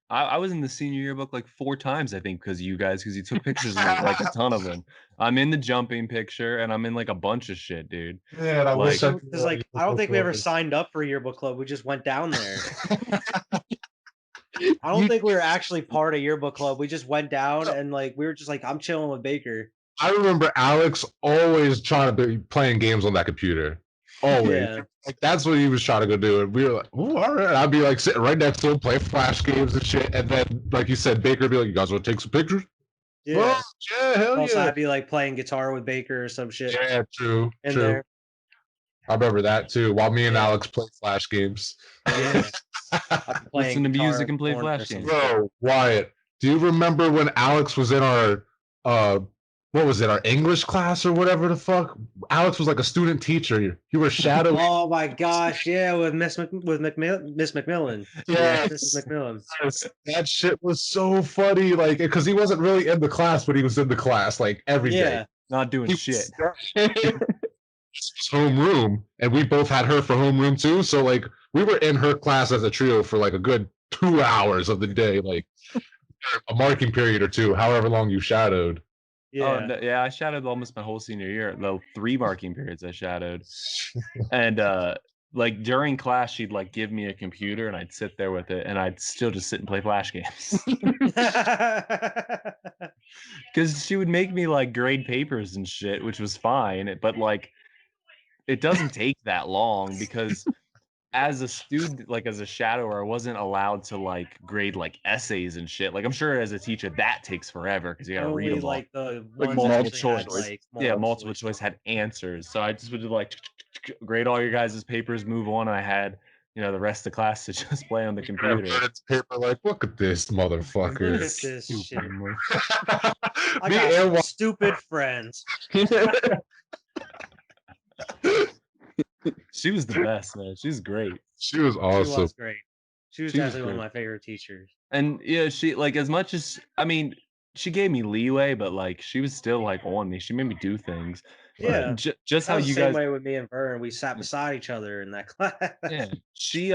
I was in the senior yearbook like 4 times, I think, because you took pictures of me, like a ton of them. I'm in the jumping picture, and I'm in like a bunch of shit, dude. Man, I wish I could. Because like I don't think we ever signed up for yearbook club. We just went down there. I don't think we were actually part of yearbook club. We just went down and like we were just like, I'm chilling with Baker. I remember Alex always trying to be playing games on that computer. Always. Yeah. Like that's what he was trying to go do. And we were like, oh, all right. I'd be like sitting right next to him, playing flash games and shit. And then, like you said, Baker would be like, you guys want to take some pictures? Yeah. Oh, yeah, hell also, yeah. I'd be like playing guitar with Baker or some shit. Yeah, true. In true. there. I remember that too. While me and Alex play flash games. Yeah. Listen to music and play flash games. Bro, Wyatt, do you remember when Alex was in our what was it, our English class or whatever the fuck? Alex was like a student teacher. You were shadowing. Oh my gosh, yeah, with Miss McMillan. Yeah, Mrs. McMillan. That shit was so funny, like because he wasn't really in the class, but he was in the class like every day. Not doing shit. Homeroom, and we both had her for homeroom too. So like we were in her class as a trio for like a good 2 hours of the day, like a marking period or two, however long you shadowed. Yeah. I shadowed almost my whole senior year. The 3 marking periods I shadowed. And like during class, she'd like give me a computer and I'd sit there with it and I'd still just sit and play flash games. Because she would make me like grade papers and shit, which was fine. But like, it doesn't take that long because as a student, like as a shadower, I wasn't allowed to like grade like essays and shit. Like I'm sure as a teacher that takes forever because you gotta read them like all. the like multiple choice. Multiple choice had answers. So I just would like grade all your guys' papers, move on, and I had the rest of the class to just play on the computer. Paper, like, look at this motherfucker. Look at this shit. I got some stupid friends. She was the best, man. She's great. She was awesome. She was great. She was definitely one of my favorite teachers. And yeah, she like as much as she gave me leeway, but like she was still like on me. She made me do things. Yeah, just how you guys. Same way with me and Vern, we sat beside each other in that class. Yeah, she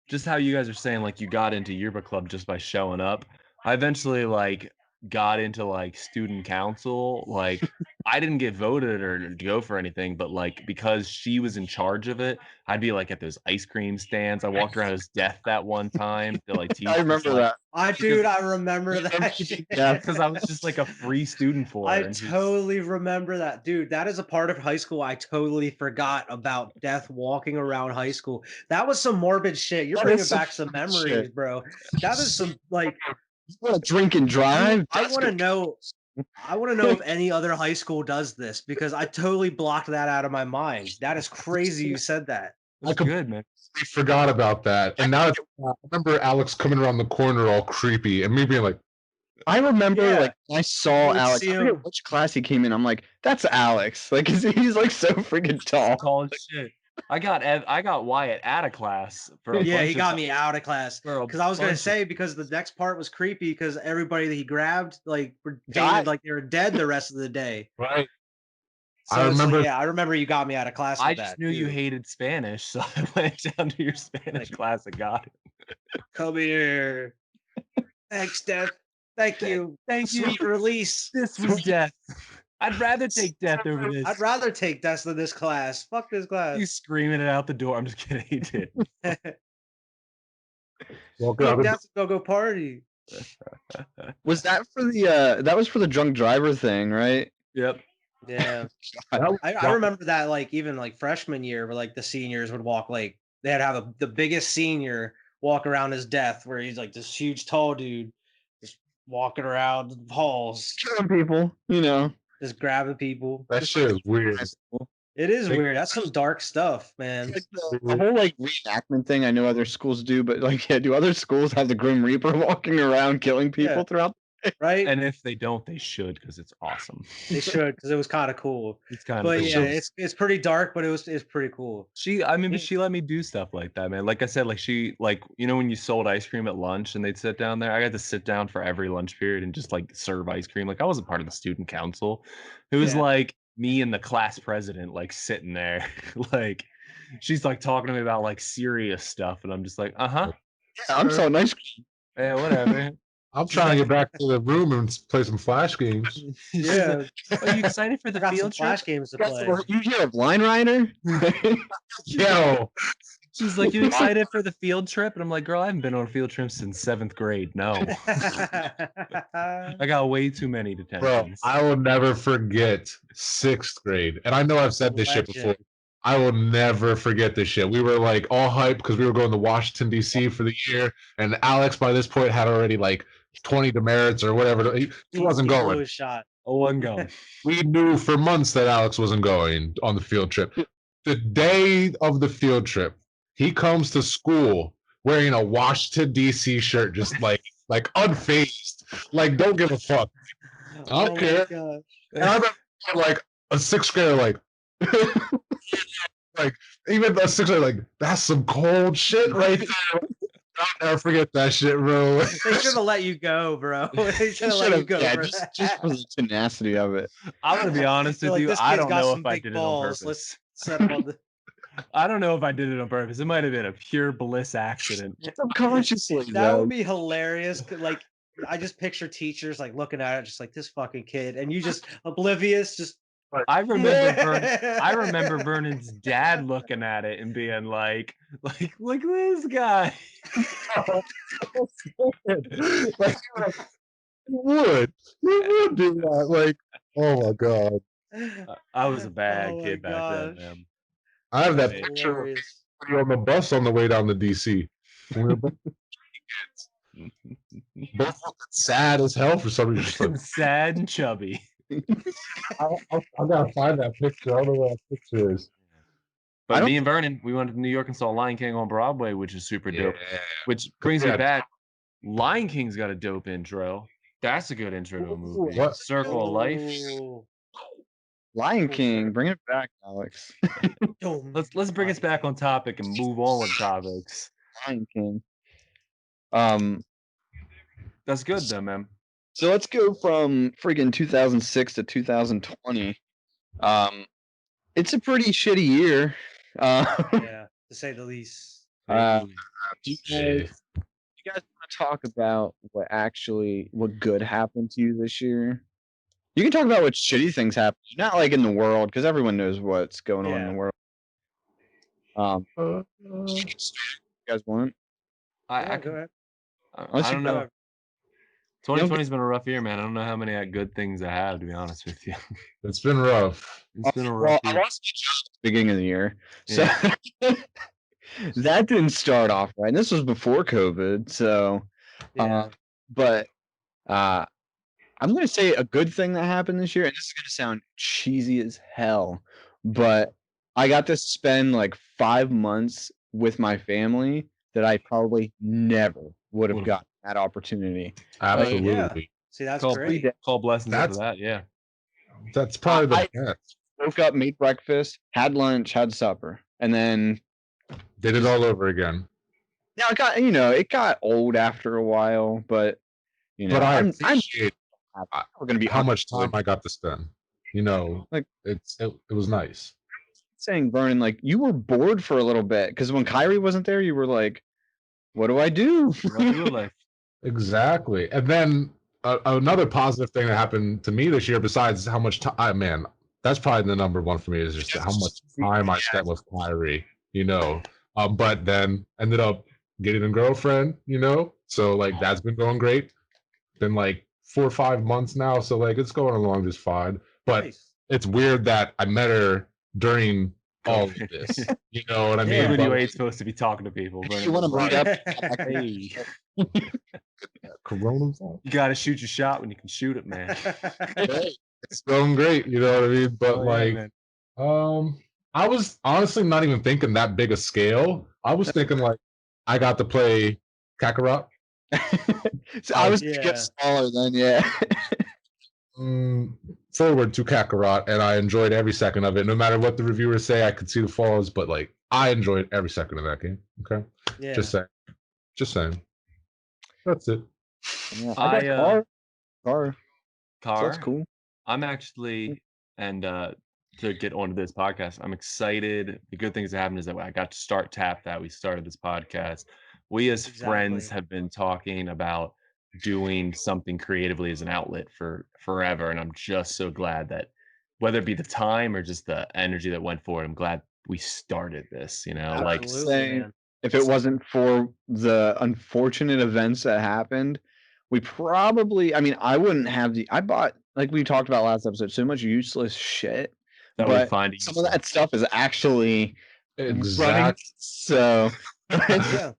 just how you guys are saying like you got into yearbook club just by showing up. I eventually like got into like student council. Like I didn't get voted or go for anything, but like because she was in charge of it, I'd be like at those ice cream stands. I walked around as death that one time to like teach. I remember that. I remember that. Yeah, because I was just like a free student for her. I totally remember that, dude. That is a part of high school I totally forgot about. Death walking around high school. That was some morbid shit. You're bringing back some memories, bro. That is some like. You want to drink and drive? I want to know if any other high school does this because I totally blocked that out of my mind. That is crazy you said that. That's good, man. I forgot about that. And now I remember Alex coming around the corner all creepy and me being like, I remember like I saw Alex. I forget which class he came in. I'm like, that's Alex. Like he's like so freaking tall. Tall as shit. I got Wyatt out of class for he got me out of class because I was gonna say because the next part was creepy because everybody that he grabbed like were dated, like they were dead the rest of the day. Right. So I remember. I remember you got me out of class. I just knew you hated Spanish, so I went down to your Spanish class and got it. Come here. Thanks, Death. Thank you. Sweet release. This was Death. I'd rather take Death over this. I'd rather take Death than this class. Fuck this class. You screaming it out the door. I'm just kidding. He did. Death go party. Was that for the that was for the drunk driver thing, right? Yep. Yeah. I remember that like even like freshman year where like the seniors would walk like they'd have the biggest senior walk around as Death where he's like this huge tall dude just walking around the halls. Killing people, Just grabbing people. That shit is weird. It is weird. That's some dark stuff, man. Like the whole like reenactment thing. I know other schools do, but like, do other schools have the Grim Reaper walking around killing people throughout? Right. And if they don't, they should because it's awesome. They should because it was kind of cool. It's kind of. But cool. yeah, it's pretty dark, but it's pretty cool. She let me do stuff like that, man. Like I said, like she like when you sold ice cream at lunch and they'd sit down there. I got to sit down for every lunch period and just like serve ice cream. Like I wasn't part of the student council. It was like me and the class president like sitting there, like she's like talking to me about like serious stuff, and I'm just like, yeah, I'm so nice. Yeah, whatever. I'm trying to get back to the room and play some Flash games. Yeah. Are you excited for the Got some field trip? Flash games to play. You hear of Line Rider? Yo, She's like, you excited for the field trip? And I'm like, girl, I haven't been on a field trip since 7th grade. No. I got way too many bro, detentions. I will never forget 6th grade. And I know I've said this shit before. I will never forget this shit. We were like all hyped because we were going to Washington, D.C. for the year. And Alex, by this point, had already like 20 demerits or whatever. He wasn't going. Shot. Oh, one going. We knew for months that Alex wasn't going on the field trip. The day of the field trip, he comes to school wearing a Washington, D.C. shirt, just like unfazed. Like, don't give a fuck. I don't care. And I remember like a 6th grader, like, like even a 6th grader, like, that's some cold shit right there. I'll never forget that shit, bro. They should have let you go, bro. They should have let you go. Yeah, for just for the tenacity of it. I'm gonna be honest with like, you. this I kid's don't got know some if I big did balls. it on purpose. Let's set him on the. I don't know if I did it on purpose. It might have been a pure bliss accident. Subconsciously, That would be hilarious. Like, I just picture teachers like looking at it, just like this fucking kid, and you just oblivious, just. I remember Vernon's dad looking at it and being like, look at this guy. Like, you would do that. Like, oh my god. I was a bad Oh my kid back then, gosh. man. I have that That's picture of Hilarious. you on the bus on the way down to DC. We were both looking sad as hell for some reason. Sad and chubby. I gotta find that picture. I don't know where that picture is. But me and Vernon, we went to New York and saw Lion King on Broadway, which is super dope. Which brings me back. Lion King's got a dope intro. That's a good intro to a movie. What? Circle of Life. Lion King, bring it back, Alex. Let's bring us back on topic and move on with topics. Lion King. That's good though, man. So let's go from freaking 2006 to 2020. It's a pretty shitty year. Yeah, to say the least. You guys want to talk about what good happened to you this year? You can talk about what shitty things happened, not like in the world, because everyone knows what's going on in the world. You guys want? Go ahead. I don't know. 2020's been a rough year, man. I don't know how many good things I have, to be honest with you. It's been rough. It's been a rough year. I lost my job at the beginning of the year, so that didn't start off right. And this was before COVID, so. But I'm going to say a good thing that happened this year, and this is going to sound cheesy as hell, but I got to spend like 5 months with my family that I probably never would have gotten that opportunity. Absolutely. See, that's great. Call blessings after that, yeah. That's probably the best. Woke up, made breakfast, had lunch, had supper, and then did it all over again. Now it got old after a while, but but I appreciate we're gonna be how much time I got to spend. Like it was nice. Saying, Vernon, like you were bored for a little bit because when Kyrie wasn't there, you were like, "What do I do?" Exactly. And then another positive thing that happened to me this year, besides how much time, man, that's probably the number one for me is just how much time I spent with Kyrie. But then ended up getting a girlfriend. So like that's been going great. Been like 4 or 5 months now, so like it's going along just fine. But it's weird that I met her during all of this. You know what I mean? When you ain't supposed to be talking to people. But you want to meet up? Hey. Coronavirus. You got to shoot your shot when you can shoot it, man. It's going great, you know what I mean? But I was honestly not even thinking that big a scale. I was thinking like I got to play Kakarot. So I was gonna get smaller then, forward to Kakarot, and I enjoyed every second of it. No matter what the reviewers say, I could see the flaws, but like I enjoyed every second of that game. Okay, just saying. That's it. Yeah, I got car. So Car. that's cool. I'm actually, and to get onto this podcast. I'm excited. The good things that happened is that I got to start Tap That. We started this podcast. We as friends have been talking about doing something creatively as an outlet for forever, and I'm just so glad that whether it be the time or just the energy that went for it, I'm glad we started this. Like Absolutely, man. If it wasn't for the unfortunate events that happened, we probably, I mean, I wouldn't have I bought, like we talked about last episode, so much useless shit. that we But find some of that stuff is actually running. Exactly. So, Yeah.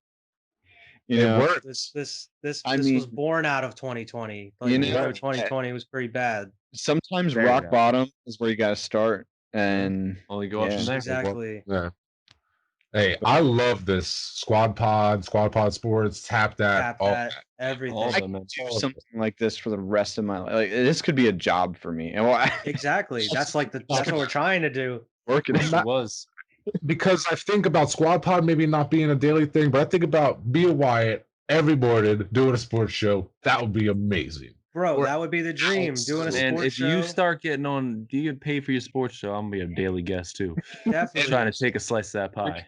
you It know, worked. This I was mean- born out of 2020. Like, You you know, know, 2020 was pretty bad. sometimes Very rock bad. bottom is where you got to start. And only go up Yeah. from there. Exactly. Yeah. Hey, I love this Squad Pod Sports, Tap That, Tap all that, everything. All of I them, could man. do something like this for the rest of my life. Like this could be a job for me. And well, Exactly. That's like that's what we're trying to do. working. Wish it was. because I think about Squad Pod maybe not being a daily thing, but I think about Be a Wyatt every morning doing a sports show. That would be amazing. Bro, Or- that would be the dream. Doing a And sports if show. you start getting on, do you get paid for your sports show? I'm gonna be a daily guest too. Definitely. Trying to take a slice of that pie.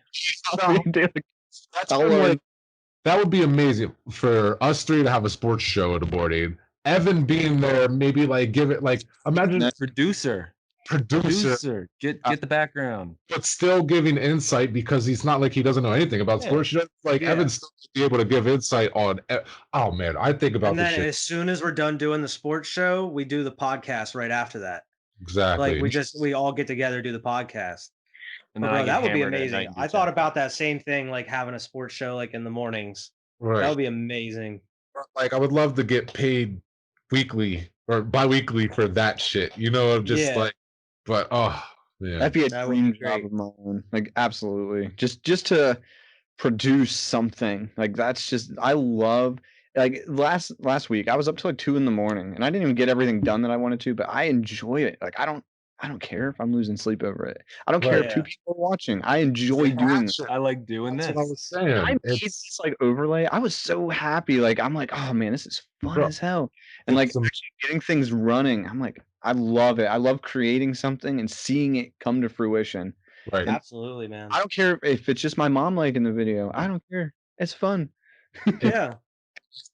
That's what I'm like, that would be amazing for us three to have a sports show in the morning. Evan being there, maybe like give it like imagine Producer, producer, get the background. but still giving insight because he's not like he doesn't know anything about Yeah. sports. Like Yeah. Evan's still be able to give insight on. Oh man, I think about And this then shit as soon as we're done doing the sports show, we do the podcast right after that. exactly. Like we all get together, do the podcast. And But then I bro, get that would be hammered at night amazing. and do I thought Tap about that same thing, like having a sports show like in the mornings. That right. would be amazing. Like I would love to get paid weekly or bi-weekly for that shit. You know, of just Yeah. like, but oh man, That'd be a That would dream be job great. of mine. Like absolutely. Just to produce something. Like that's just I love like last week I was up till like 2 in the morning and I didn't even get everything done that I wanted to, but I enjoy it. Like I don't care if I'm losing sleep over it. I don't care Right. if 2 people are watching. I enjoy doing this. I like doing That's this. what I was saying. I made It's this like overlay. I was so happy. Like I'm like, oh man, this is fun Bro, as hell. And like it's am- actually getting things running. I'm like, I love it. I love creating something and seeing it come to fruition. right. Absolutely, man. I don't care if it's just my mom liking the video. I don't care. It's fun. Yeah,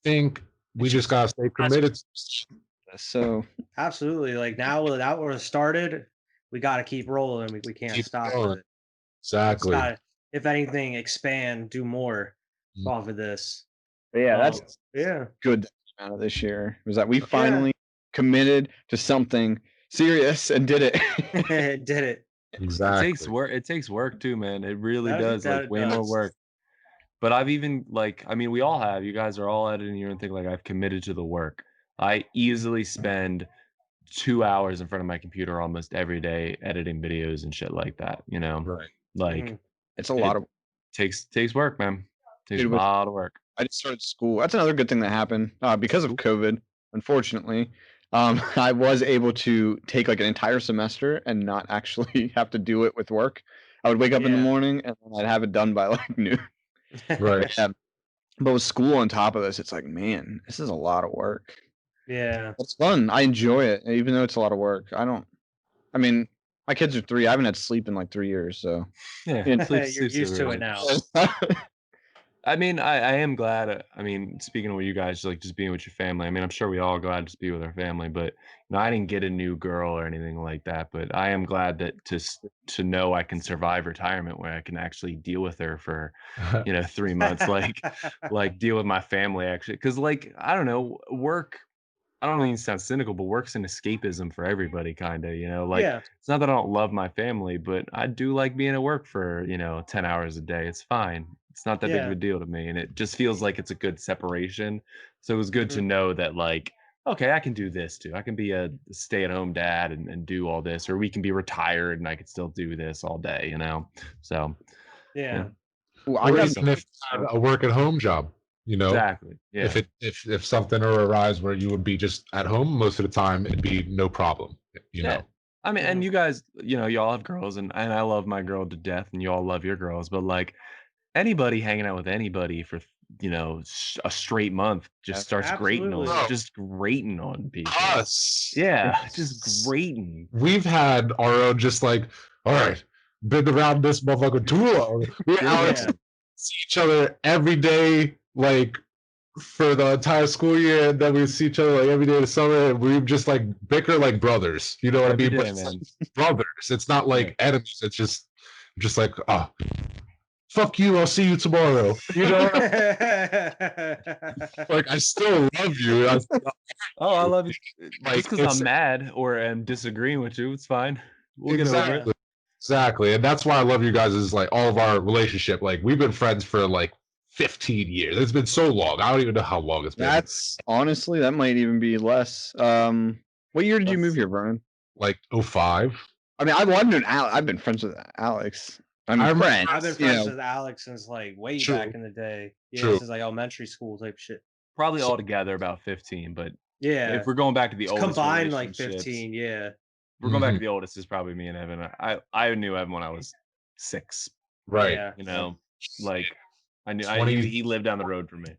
think we just gotta stay committed. So absolutely. Like now that we're started, we got to keep rolling. We can't Keep stop going. with it. It's Exactly. gotta, if anything, expand, do more Mm. off of this. but yeah, that's Yeah. good that came out of this year. Was that we finally committed to something serious and did it. Did it. Exactly. It takes work. It takes work too, man. It really That- does. that Like it way more does. work. But I've even I mean, we all have. You guys are all editing your own thing. Like I've committed to the work. I easily spend 2 hours in front of my computer almost every day editing videos and shit like that. Right. Like Mhm. It's a lot of takes work, man. Takes Dude, a with- lot of work. I just started school. That's another good thing that happened because of COVID. Unfortunately, I was able to take like an entire semester and not actually have to do it with work. I would wake up in the Yeah. morning and then I'd have it done by like noon. Right. But with school on top of this, it's like, man, this is a lot of work. Yeah. It's fun. I enjoy it, even though it's a lot of work. I mean, my kids are 3. I haven't had sleep in like 3 years, so Yeah, Yeah, You're used to it now. I mean, I am glad. I mean, speaking of you guys, like just being with your family. I mean, I'm sure we all glad to just be with our family, but I didn't get a new girl or anything like that. But I am glad that to know I can survive retirement where I can actually deal with her for 3 months, like deal with my family actually, because like I don't know, work. I don't mean to sound cynical, but work's an escapism for everybody, kind of. Like Yeah. it's not that I don't love my family, but I do like being at work for 10 hours a day. It's fine. It's not that big of Yeah. a deal to me, and it just feels like it's a good separation. So it was good to Mhm. know that, like, okay, I can do this too. I can be a stay-at-home dad and do all this, or we can be retired and I could still do this all day. So Yeah. Well, I Or got even if you had a work at home job, exactly, yeah. if something arise where you would be just at home most of the time, it'd be no problem. Yeah. I mean, and you guys, y'all have girls, and I love my girl to death, and you all love your girls, but like anybody hanging out with anybody for a straight month just starts grating on people. Us. Yeah, just grating. We've had our own just like, all right, been around this motherfucker too long. We see each other every day, like for the entire school year, and then we see each other like every day of the summer, and we just like bicker like brothers. You know what I mean? But it's like brothers. It's not like enemies. It's just like, fuck you, I'll see you tomorrow. You know? Like, I still love you. I love you. Like, just because I'm mad or am disagreeing with you, it's fine. We'll get over it. Exactly. And that's why I love you guys, is like all of our relationship. Like, we've been friends for like 15 years. It's been so long. I don't even know how long it's been. That's honestly, that might even be less. What year did you move here, Vernon? Like 05. I mean, I've been friends with Alex. I've been friends with Alex since like way back in the day. Yeah, since like elementary school type shit. Probably all together about 15, but yeah, if we're going back to the oldest, combined like 15. Yeah, we're going back to the oldest is probably me and Evan. I knew Evan when I was 6. Right. Yeah. You know, like I knew he lived down the road from me.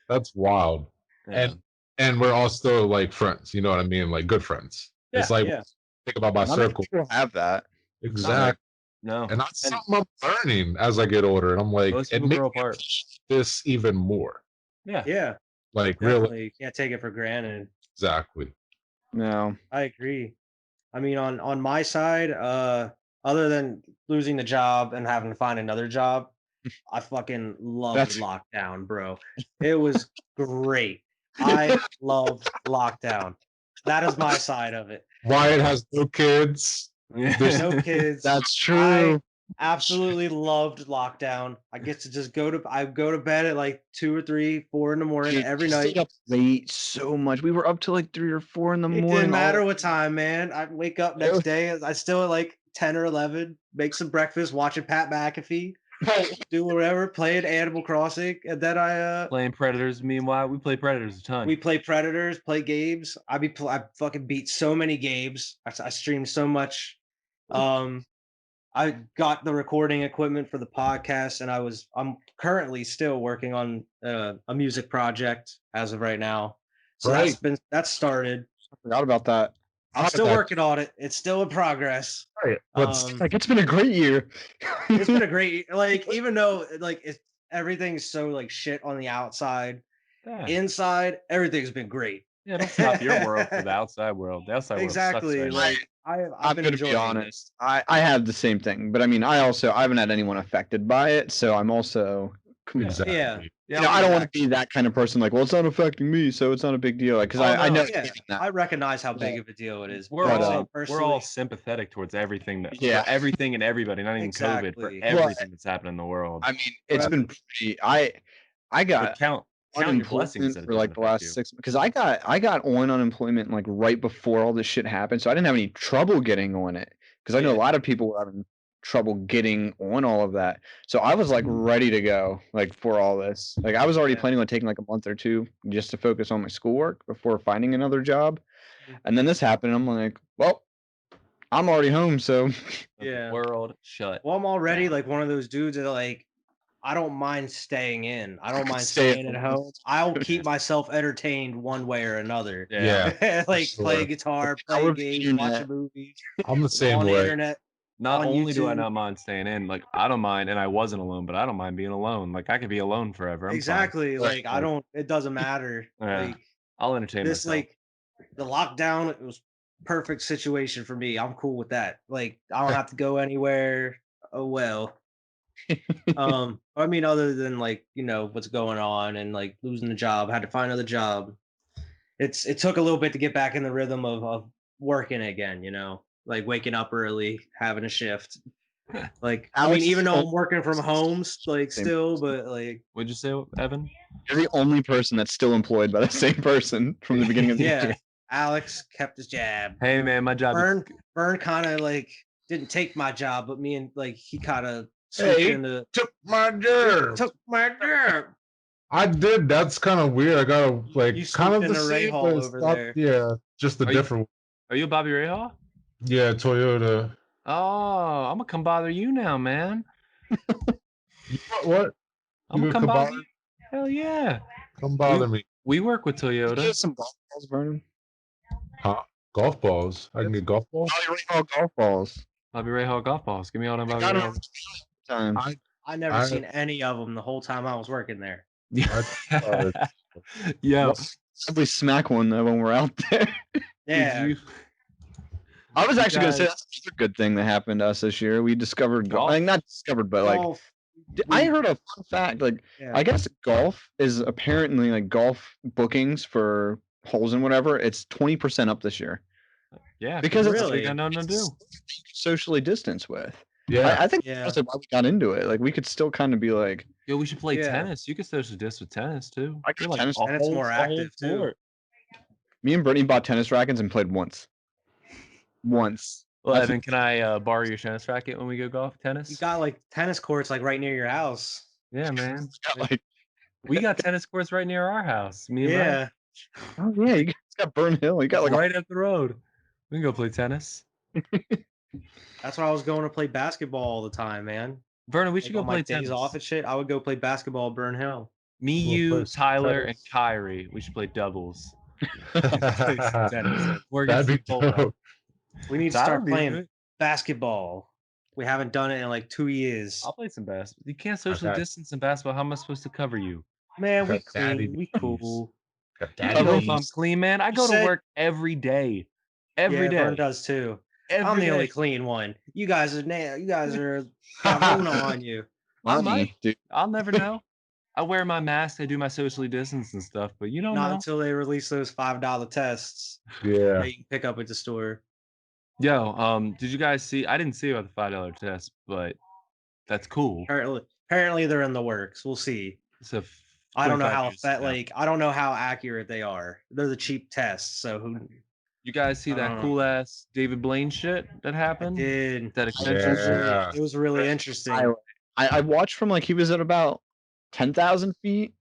That's wild. Yeah. And we're all still like friends. You know what I mean? Like good friends. Yeah, it's like think about my circle. People have that. Exactly. No, and that's something I'm learning as I get older, and I'm like, it makes grow apart. This even more. Yeah. Like definitely. Really, you can't take it for granted. Exactly. No, I agree. I mean, on my side, other than losing the job and having to find another job, I fucking loved lockdown, bro. It was great. I loved lockdown. That is my side of it. Wyatt has no kids. There's no kids. That's true. I absolutely loved lockdown. I get to just go to bed at like 2 or 3, 4 in the morning every night. Stayed up late so much. We were up till like 3 or 4 in the morning. It didn't matter what time, man. I wake up next day. I still at like 10 or 11, make some breakfast, watching Pat McAfee, do whatever, playing Animal Crossing, and then I playing Predators. Meanwhile, we play Predators a ton. We play Predators, play games. I fucking beat so many games. I streamed so much. I got the recording equipment for the podcast, and I'm currently still working on a music project as of right now. So that's started. I forgot about that. I'm still working on it. It's still in progress. Right. Like, it's been a great year. It's been a great, like, even though like everything's so like shit on the outside, inside everything's been great. Yeah, don't stop your world for the outside world. The outside world exactly. Sucks right like I'm gonna be honest. I have the same thing, but I mean, I haven't had anyone affected by it, so I'm also exactly. Yeah. You know, I don't want to be that kind of person. Like, well, it's not affecting me, so it's not a big deal. Because I know. Yeah. I recognize how big of a deal it is. We're all sympathetic towards everything everything and everybody, not even COVID, for everything that's happened in the world. I mean, it's been pretty. I got count your blessings for like the last 6 because I got on unemployment like right before all this shit happened, so I didn't have any trouble getting on it because I know a lot of people were having trouble getting on all of that. So I was like ready to go like for all this. Like I was already planning on taking like a month or 2 just to focus on my schoolwork before finding another job. And then this happened. And I'm like, well, I'm already home, so world shut. Well, I'm already like one of those dudes that like I don't mind staying in. I don't mind staying at home. I'll keep myself entertained one way or another. Yeah. Like play guitar, play games, watch movies. I'm the same on way. The internet. Not only do I not mind staying in, like I don't mind, and I wasn't alone, but I don't mind being alone. Like I could be alone forever. I'm exactly. fine. Like I don't. It doesn't matter. Like I'll entertain this. myself. Like the lockdown, it was perfect situation for me. I'm cool with that. Like I don't have to go anywhere. Oh well. I mean, other than like what's going on and like losing the job, had to find another job. It took a little bit to get back in the rhythm of working again. Like waking up early, having a shift. Like I mean, even though I'm working from home, like still, but like. What'd you say, Evan? You're the only person that's still employed by the same person from the beginning of the year. Alex kept his job. Hey man, my job. Vern kind of like didn't take my job, but me and like he kind of. Took my job. Took my job. I did. That's kind of weird. I got like kind of the same over there. Yeah, just a different. Are you Bobby Rahal? Yeah, Toyota. Oh, I'm gonna come bother you now, man. What? I'm gonna come bother you. Hell yeah. Come bother me. We work with Get Toyota. some golf balls, Vernon. Huh? Golf balls. I can get golf balls. Bobby Rahal golf balls. Bobby Rahal golf balls. Give me all them Bobby Got 'em Rahal. times. I never seen any of them the whole time I was working there. Yo, Simply smack one though when we're out there. Yeah. I was actually gonna say guys- that's another good thing that happened to us this year. We discovered golf. Golf? Like, not discovered, but like Golf, I heard a fun fact. Like yeah. I guess golf is apparently like golf bookings for holes and whatever. It's 20% up this year yeah, because it's Really? we got nothing to do. socially distance with. Yeah. I think Yeah. that's why we got into it. Like we could still kind of be like, Yo, we should play Yeah. tennis. You could social distance with tennis too. I could You're tennis- a and it's whole- more a whole active, too. sport. me and Brittany bought tennis rackets and played once. Once. Well, That's- Evan, can I borrow your tennis racket when we go golf tennis? You got like tennis courts like right near your house. Yeah, man. Like, We got tennis courts right near our house. Me and Yeah. oh yeah, you guys got Burn Hill. You got Ryan. like Right up the road. We can go play tennis. That's why I was going to play basketball all the time, man. Vernon, we Like, should go on my play days tennis. off and shit. I would go play basketball at Burn Hill. Me, We'll you, play some Tyler, and tennis. Kyrie. We should play doubles. That'd We're be against the dope. We need to That start would be playing good. basketball. We haven't done it in like 2 years. I'll play some basketball. You can't social Okay. distance in basketball. How am I supposed to cover you? Man, we Got daddy clean. We knees. cool. Got I daddy don't know if I'm knees. clean, man. I You go to said- work every day. Every Yeah, day. Vern does too. I'm Every the only day. clean one. You guys are got Rona on you. I Money, might. dude. I'll never know. I wear my mask. I do my socially distance and stuff, but you don't Not know. until they release those $5 tests Yeah. that you can pick up at the store. Yo, did you guys see? I didn't see about the $5 test, but that's cool. Apparently they're in the works. We'll see. It's a I don't know 25 how years that from now. like I don't know how accurate they are. They're the cheap tests, so who You guys see that cool ass David Blaine shit that happened? did. That extension shit? Yeah. It was really interesting. I watched from like he was at about 10,000 feet,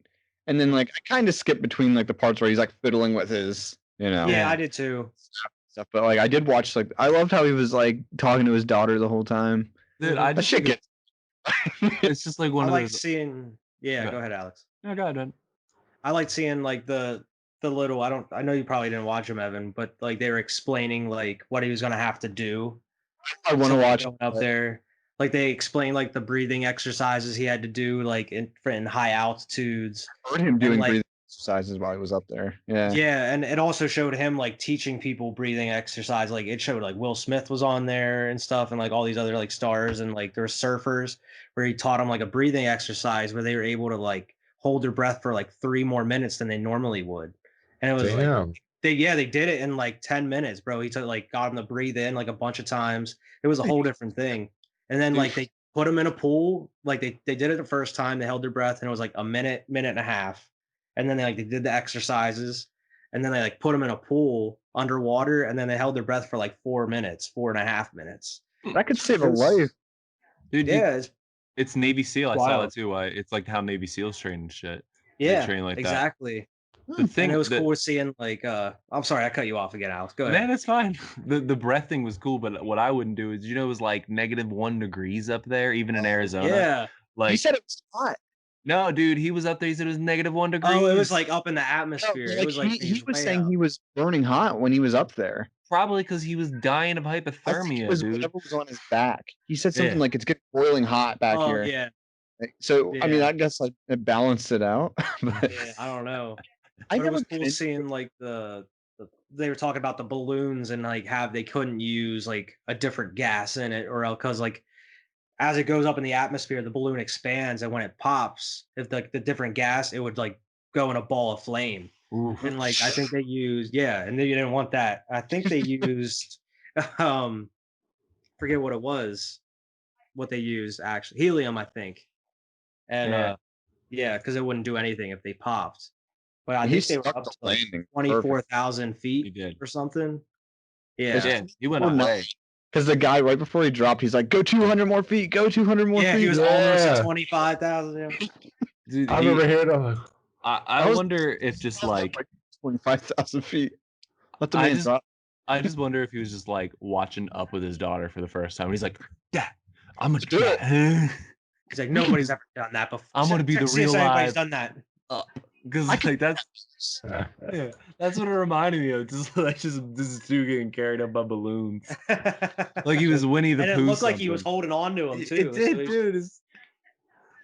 and then like I kind of skipped between like the parts where he's like fiddling with his, Yeah, I did too. stuff. But like I did watch like I loved how he was like talking to his daughter the whole time. Dude, I That just shit think gets. it's just like one I of like those. seeing. Yeah, Yeah. go ahead, Alex. No, go ahead, man. I like seeing like the little. I know you probably didn't watch them, Evan, but like they were explaining like what he was gonna have to do. I want to watch going up there. Like they explained like the breathing exercises he had to do like in high altitudes. I heard him doing like- breathing exercises while he was up there. Yeah. Yeah, and it also showed him like teaching people breathing exercise. Like it showed like Will Smith was on there and stuff, and like all these other like stars, and like there were surfers where he taught them like a breathing exercise where they were able to like hold their breath for like 3 more minutes than they normally would. And it was like Damn. they did it in like 10 minutes, bro. He took like got him to breathe in like a bunch of times. It was a whole different thing. And then like they put him in a pool. Like they did it the first time. They held their breath, and it was like a minute and a half. And then they did the exercises, and then they like put him in a pool underwater, and then they held their breath for like 4.5 minutes. That could save a life. Dude, Yeah, it's Navy SEAL. I saw wild. that too. It's like how Navy SEALs train and shit. yeah, train like that. exactly. The thing And it was that, cool seeing like I'm sorry, I cut you off again, Alex. Go ahead. Man, it's fine. The breath thing was cool, but what I wouldn't do is, it was like -1 degrees up there, even in Arizona. Yeah. Like He said it was hot. no, dude, he was up there. He said it was -1 degrees. Oh, it was like up in the No, atmosphere. like, It was like he was way saying up. he was burning hot when he was up there. probably because he was dying of I think hypothermia, it was dude. whatever was on his back. He said something Yeah. like it's getting boiling hot back Oh here. yeah, Like, so I mean, Yeah. I guess like it balanced it out. But yeah. I don't know. I But it never was been cool into- seeing like they were talking about the balloons and like they couldn't use like a different gas in it, or else because like as it goes up in the atmosphere, the balloon expands, and when it pops, if the different gas, it would like go in a ball of flame. Oof. And like I think they used and they didn't want that. I think they used forget what it was, what they used actually, helium, I think. And Yeah. yeah, because it wouldn't do anything if they popped. But I he think they were stuck up the to like landing. 24,000 He feet did. or something. Yeah. Yeah, he went Oh, no. away. Because the guy right before he dropped, he's like, "Go 200 more feet. Go 200 more Yeah, feet." he was almost Yeah. at 25,000. Yeah. Dude, I remember hearing that. I That was- wonder if just like 25,000 feet. Let the I man just- drop. I just wonder if he was just like watching up with his daughter for the first time. He's like, "Dad, I'm gonna Do it." He's like, nobody's ever done that before. I'm gonna be the See if real anybody's live- done that. Because like that's what it reminded me of. Just like this dude getting carried up by balloons, like he was Winnie the Pooh. And it looked like he was holding on to him too. It did, dude.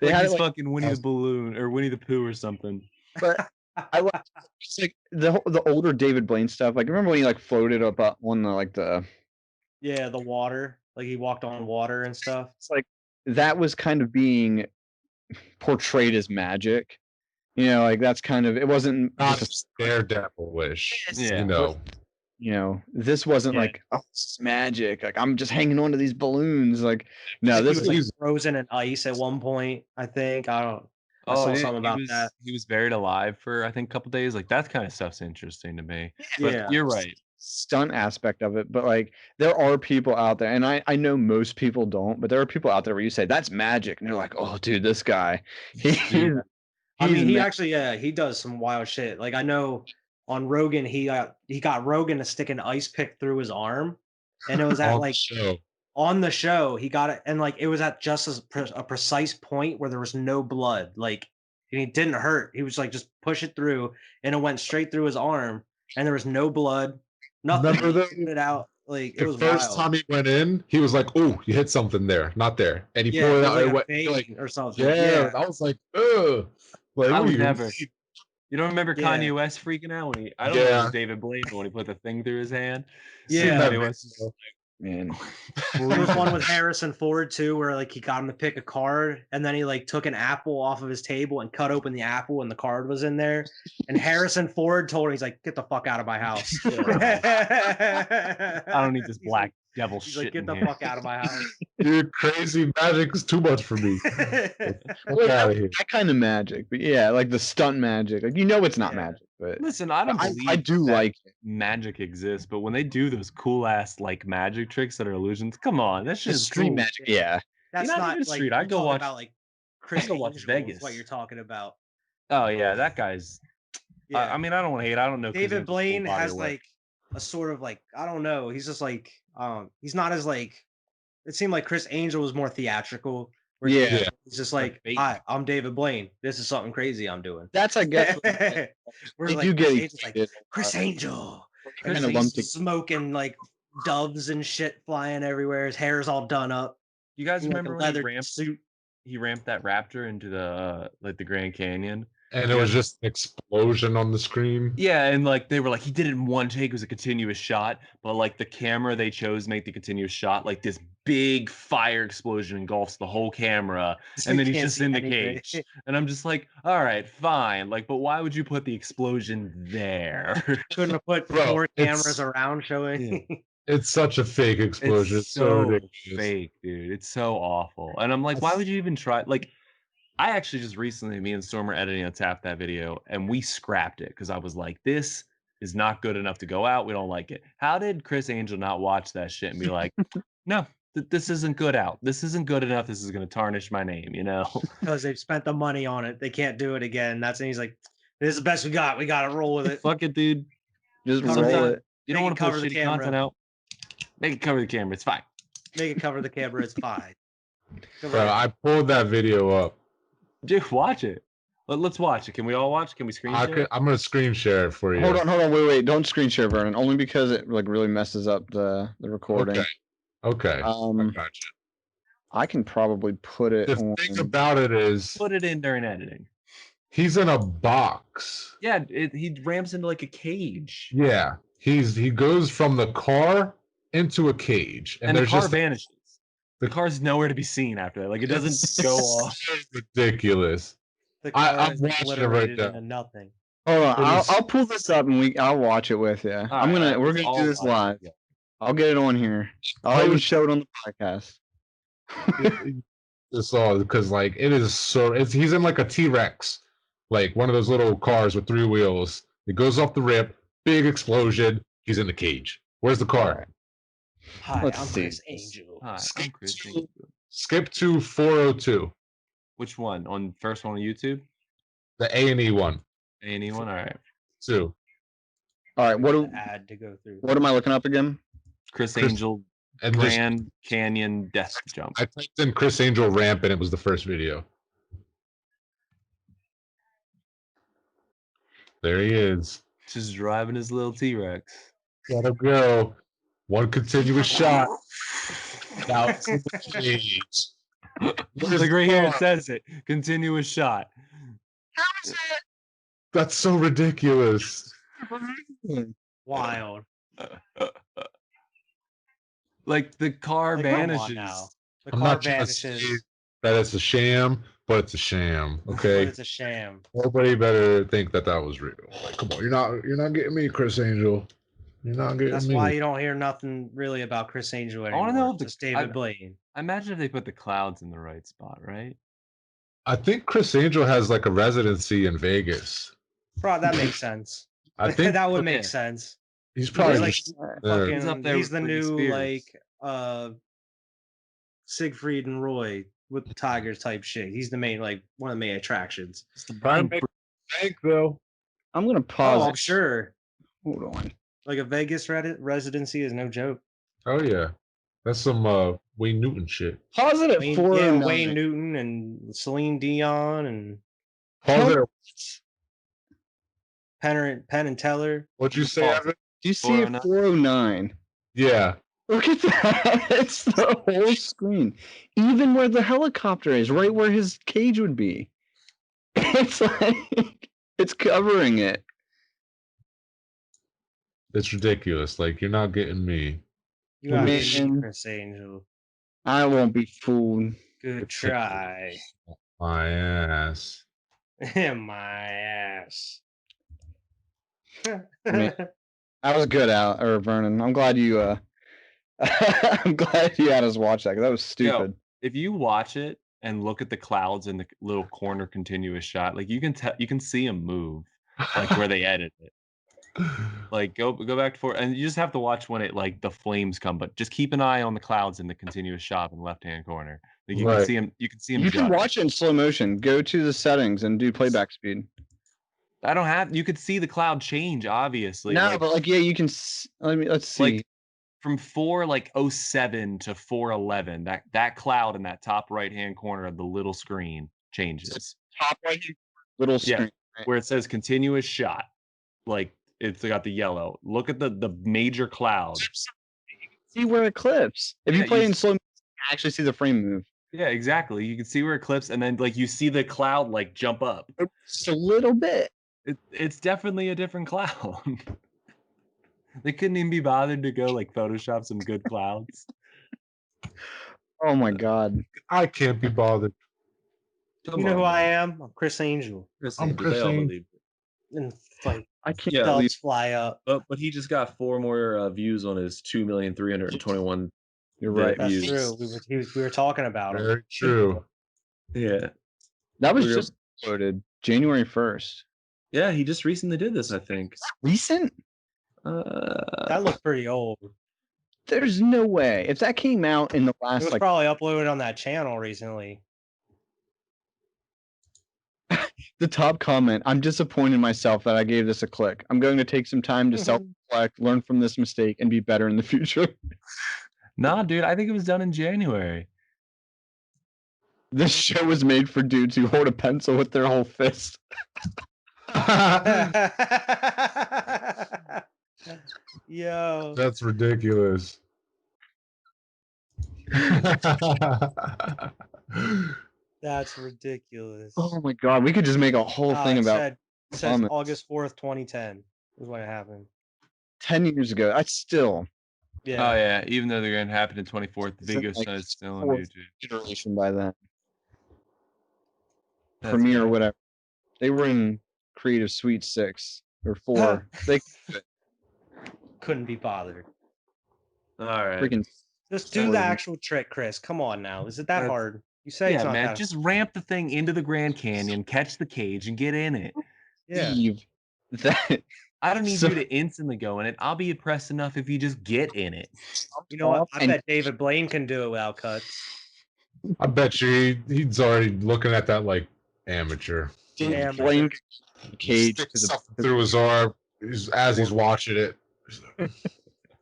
They like had he's like, fucking Winnie the Balloon or Winnie the Pooh or something. But I like it's like the older David Blaine stuff. Like remember when he like floated up on the the water, like he walked on water and stuff. It's like that was kind of being portrayed as magic. You know, like that's kind of it wasn't Not just daredevil-ish. Yeah. You know, this wasn't like, oh, this is magic. Like I'm just hanging on to these balloons. Like no, this was like frozen in ice at one point. I think I saw something about that. He was buried alive for I think a couple days. Like that kind of stuff's interesting to me. But Yeah, you're right. Stunt aspect of it, but like there are people out there, and I know most people don't, but there are people out there where you say that's magic, and they're like, oh, dude, this guy. He actually, he does some wild shit. Like I know on Rogan, he got Rogan to stick an ice pick through his arm, and it was at like on the show he got it, and like it was at just a precise point where there was no blood, like and he didn't hurt. He was like just push it through, and it went straight through his arm, and there was no blood, nothing. It out. Like it was the first time he went in, he was like, "Oh, you hit something there, not there," and he pulled it out like or something. Yeah, I was like, "Ugh." Like, I would never. You don't remember Kanye West freaking out when I don't know if it was David Blaine when he put the thing through his hand. Yeah, man. There was one with Harrison Ford too, where like he got him to pick a card, and then he like took an apple off of his table and cut open the apple, and the card was in there. And Harrison Ford told him, he's like, "Get the fuck out of my house! I don't need this black devil shit." Like, "Get the fuck out of my house, dude! Crazy magic is too much for me." That kind of magic, but yeah, like the stunt magic. Like it's not magic. But listen, I don't believe I do like magic exists, but when they do those cool ass like magic tricks that are illusions, come on, that's just street magic. Yeah, that's not even street. I go watch about like Criss Angel watch Vegas. What you're talking about? Oh yeah, that guy's. Yeah. I mean, I don't want to hate. I don't know. David Blaine has like a sort of like I don't know. He's just like he's not as like. It seemed like Criss Angel was more theatrical. Yeah, it's just like, hi, I'm David Blaine. This is something crazy I'm doing. That's I guess. We're like, Criss Angel. Criss Angel's smoking like doves and shit flying everywhere. His hair's all done up. You guys remember when he ramped that raptor into the like the Grand Canyon? And it was just an explosion on the screen. Yeah, and like they were like he did it in one take. It was a continuous shot, but like the camera they chose to make the continuous shot, like this big fire explosion engulfs the whole camera, and then he's just in the cage. And I'm just like, all right, fine. Like, but why would you put the explosion there? Couldn't have put four cameras around showing. Yeah. It's such a fake explosion. It's so fake, dude. It's so awful. And I'm like, why would you even try? Like, I actually just recently, me and Storm were editing a Tap That video, and we scrapped it because I was like, this is not good enough to go out. We don't like it. How did Criss Angel not watch that shit and be like, no, this isn't good out. This isn't good enough. This is going to tarnish my name, you know? Because they've spent the money on it. They can't do it again. And he's like, this is the best we got. We got to roll with it. Fuck it, dude. Just roll it. You don't want to put shitty content out. Make it cover the camera. It's fine. Make it cover the camera. It's fine. Bro, I pulled that video up. Dude, watch it. Let's watch it. Can we all watch? Can we screen share? I'm gonna screen share it for you. Hold on, wait. Don't screen share, Vernon. Only because it like really messes up the recording. Okay. I gotcha. I can probably put it. The thing about it is, put it in during editing. He's in a box. Yeah, he ramps into like a cage. Yeah, he goes from the car into a cage, and the car vanishes. The car's nowhere to be seen after that. Like it doesn't go off. Ridiculous. I'm watching it right now. Nothing. Hold on, I'll pull this up and I'll watch it with you. We're gonna do this live. I'll get it on here. I'll even show it on the podcast. It's all because like it is so. He's in like a T-Rex, like one of those little cars with 3 wheels. It goes off the rip, big explosion. He's in the cage. Where's the car? Hi, I'm Criss Angel. Hi, I'm Criss Angel. Skip to 402. Which one? On first one on YouTube? The A&E one. A&E one. All right. 2. All right. Ad to go through. What am I looking up again? Criss Angel and Grand Canyon death jump. I typed in Criss Angel ramp and it was the first video. There he is. Just driving his little T-Rex. Let him go. One continuous shot. Out to the cage. Like right here, it says it. Continuous shot. That's so ridiculous. Wild. Like the car Like, come on vanishes. now. The I'm car not trying to say vanishes, that it's a sham, but it's a sham. Okay. but it's a sham. Nobody better think that was real. Like, come on, you're not getting me, Criss Angel. You're not getting That's me. why you don't hear nothing really about Criss Angel I anymore. want to know if Just David Blaine. Imagine if they put the clouds in the right spot, right? I think Criss Angel has like a residency in Vegas. Bro, that makes sense. I think that would make sense. He's probably like just fucking. He's up there He's with the Britney new Spears. like Siegfried and Roy with the Tigers type shit. He's the main one of the main attractions. It's the trying to make bank though. I'm gonna pause. Oh, I'm sure. Hold on. Like a Vegas residency is no joke. Oh yeah, that's some Wayne Newton shit. Pause it at Wayne, 409. Wayne Newton and Celine Dion and Pause it. Penn and Teller. What'd you say, Evan? Do you see it 409? Yeah. Look at that. It's the whole screen. Even where the helicopter is, right where his cage would be. It's like it's covering it. It's ridiculous. Like, you're not getting me. You got Man. Criss Angel. I won't be fooled. Good try. My ass. My ass. Man. That was good, Al or Vernon. I'm glad you I'm glad you had us watch that because that was stupid. If you watch it and look at the clouds in the little corner continuous shot, like you can see them move, like where they edit it. Like go back to and you just have to watch when it like the flames come, but just keep an eye on the clouds in the continuous shot in the left hand corner. Like you can see them. You can see them. You can watch it in slow motion. Go to the settings and do playback speed. I don't have. You could see the cloud change, obviously. No, but like yeah, you can. Let's see. Like from 407 to 411, that cloud in that top right hand corner of the little screen changes. Top right little screen, right? Where it says continuous shot, like it's got the yellow. Look at the major clouds. See where it clips. If you play in slow motion, you actually see the frame move. Yeah, exactly. You can see where it clips, and then like you see the cloud like jump up just a little bit. It's definitely a different cloud. They couldn't even be bothered to go like Photoshop some good clouds. Oh my god. I can't be bothered. You know who I am? I'm Criss Angel. I'm Criss Angel. And like I can't doves fly up. But he just got 4 more views on his 2,321,000. You're right. That's views. true. We were talking about him. Very true. Yeah. That was just uploaded January 1st. Yeah, he just recently did this, I think. Recent? That looked pretty old. There's no way. If that came out in the last It was probably uploaded on that channel recently. The top comment, I'm disappointed in myself that I gave this a click. I'm going to take some time to self-reflect, learn from this mistake, and be better in the future. Nah, dude, I think it was done in January. This show was made for dudes who hold a pencil with their whole fist. Yo. That's ridiculous. That's ridiculous. Oh my god, we could just make a whole thing about it says August 4th, 2010 is when it happened. 10 years ago. I still. Yeah. Oh yeah, even though they're going to happen in 24th, the video is still on YouTube. Generation by then. Premiere or whatever. They were in Creative Suite 6 or 4. They couldn't be bothered. All right. Freaking just do the actual trick, Chris. Come on now. Is it that hard? You say it's not man. that Just ramp the thing into the Grand Canyon, catch the cage, and get in it. Yeah. That I don't need you to instantly go in it. I'll be impressed enough if you just get in it. You know what? I bet David Blaine can do it without cuts. I bet you he's already looking at that like amateur. Blaine cage through his arm as he's watching it.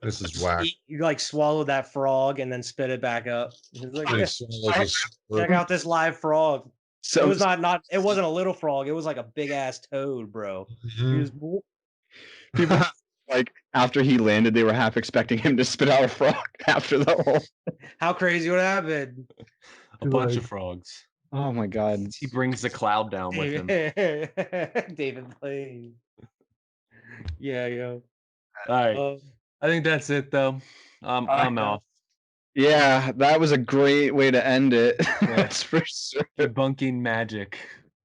This is whack. You like swallow that frog and then spit it back up. He's like, check out this live frog. So it was not. It wasn't a little frog. It was like a big ass toad, bro. He was. people like after he landed, they were half expecting him to spit out a frog after the whole. How crazy would that have been? A bunch of frogs. Oh my god! He brings the cloud down with him. David Blaine. Yeah, yo. All right. I think that's it, though. I'm off. Yeah, that was a great way to end it. That's for sure. Debunking magic.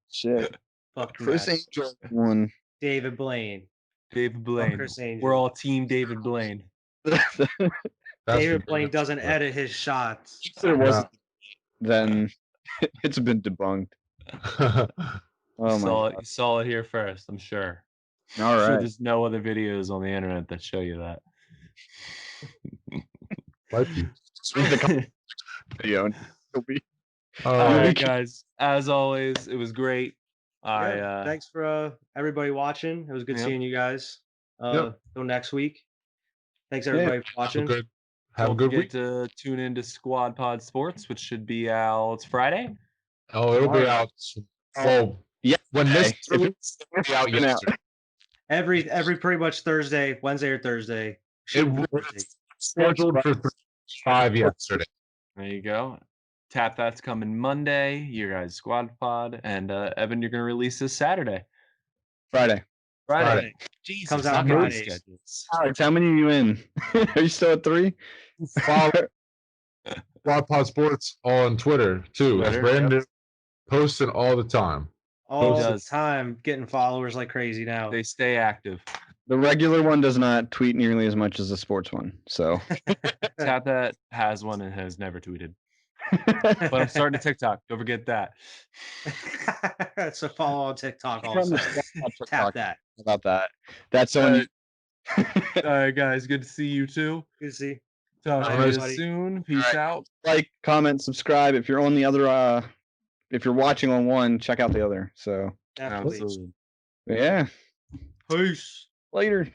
Shit. Fuck Criss Angel won. David Blaine. David Blaine. Criss Angel. We're all team David Blaine. David Blaine doesn't edit his shots. If there wasn't, then it's been debunked. You saw it here first, I'm sure. All right. Sure there's no other videos on the internet that show you that. Video. All right, guys. As always, it was great. Thanks for everybody watching. It was good seeing you guys. Till next week. Thanks everybody for watching. Have a good week. To tune into Squad Pod Sports, which should be out Friday. Oh, it'll be out. Oh, yeah. When this it'll be out yesterday. Every pretty much Thursday, Wednesday or Thursday. It was scheduled for 5 yesterday. There you go. Tap That's coming Monday. Your guys' Squad Pod, and Evan, you're gonna release this Saturday. Friday. Jesus, comes out Friday. Alex, how many are you in? Are you still at 3? Follow Squad Pod Sports on Twitter too. It's brand new, posting all the time. All the time, getting followers like crazy now. They stay active. The regular one does not tweet nearly as much as the sports one. So Tap That has one and has never tweeted. But I'm starting to TikTok. Don't forget that. So follow on TikTok also. Tap That. About that. That's on. All right, guys. Good to see you too. Good to see. Talk to you soon. Peace out. Like, comment, subscribe. If you're on the other, if you're watching on one, check out the other. So Absolutely. Yeah. Peace. Later.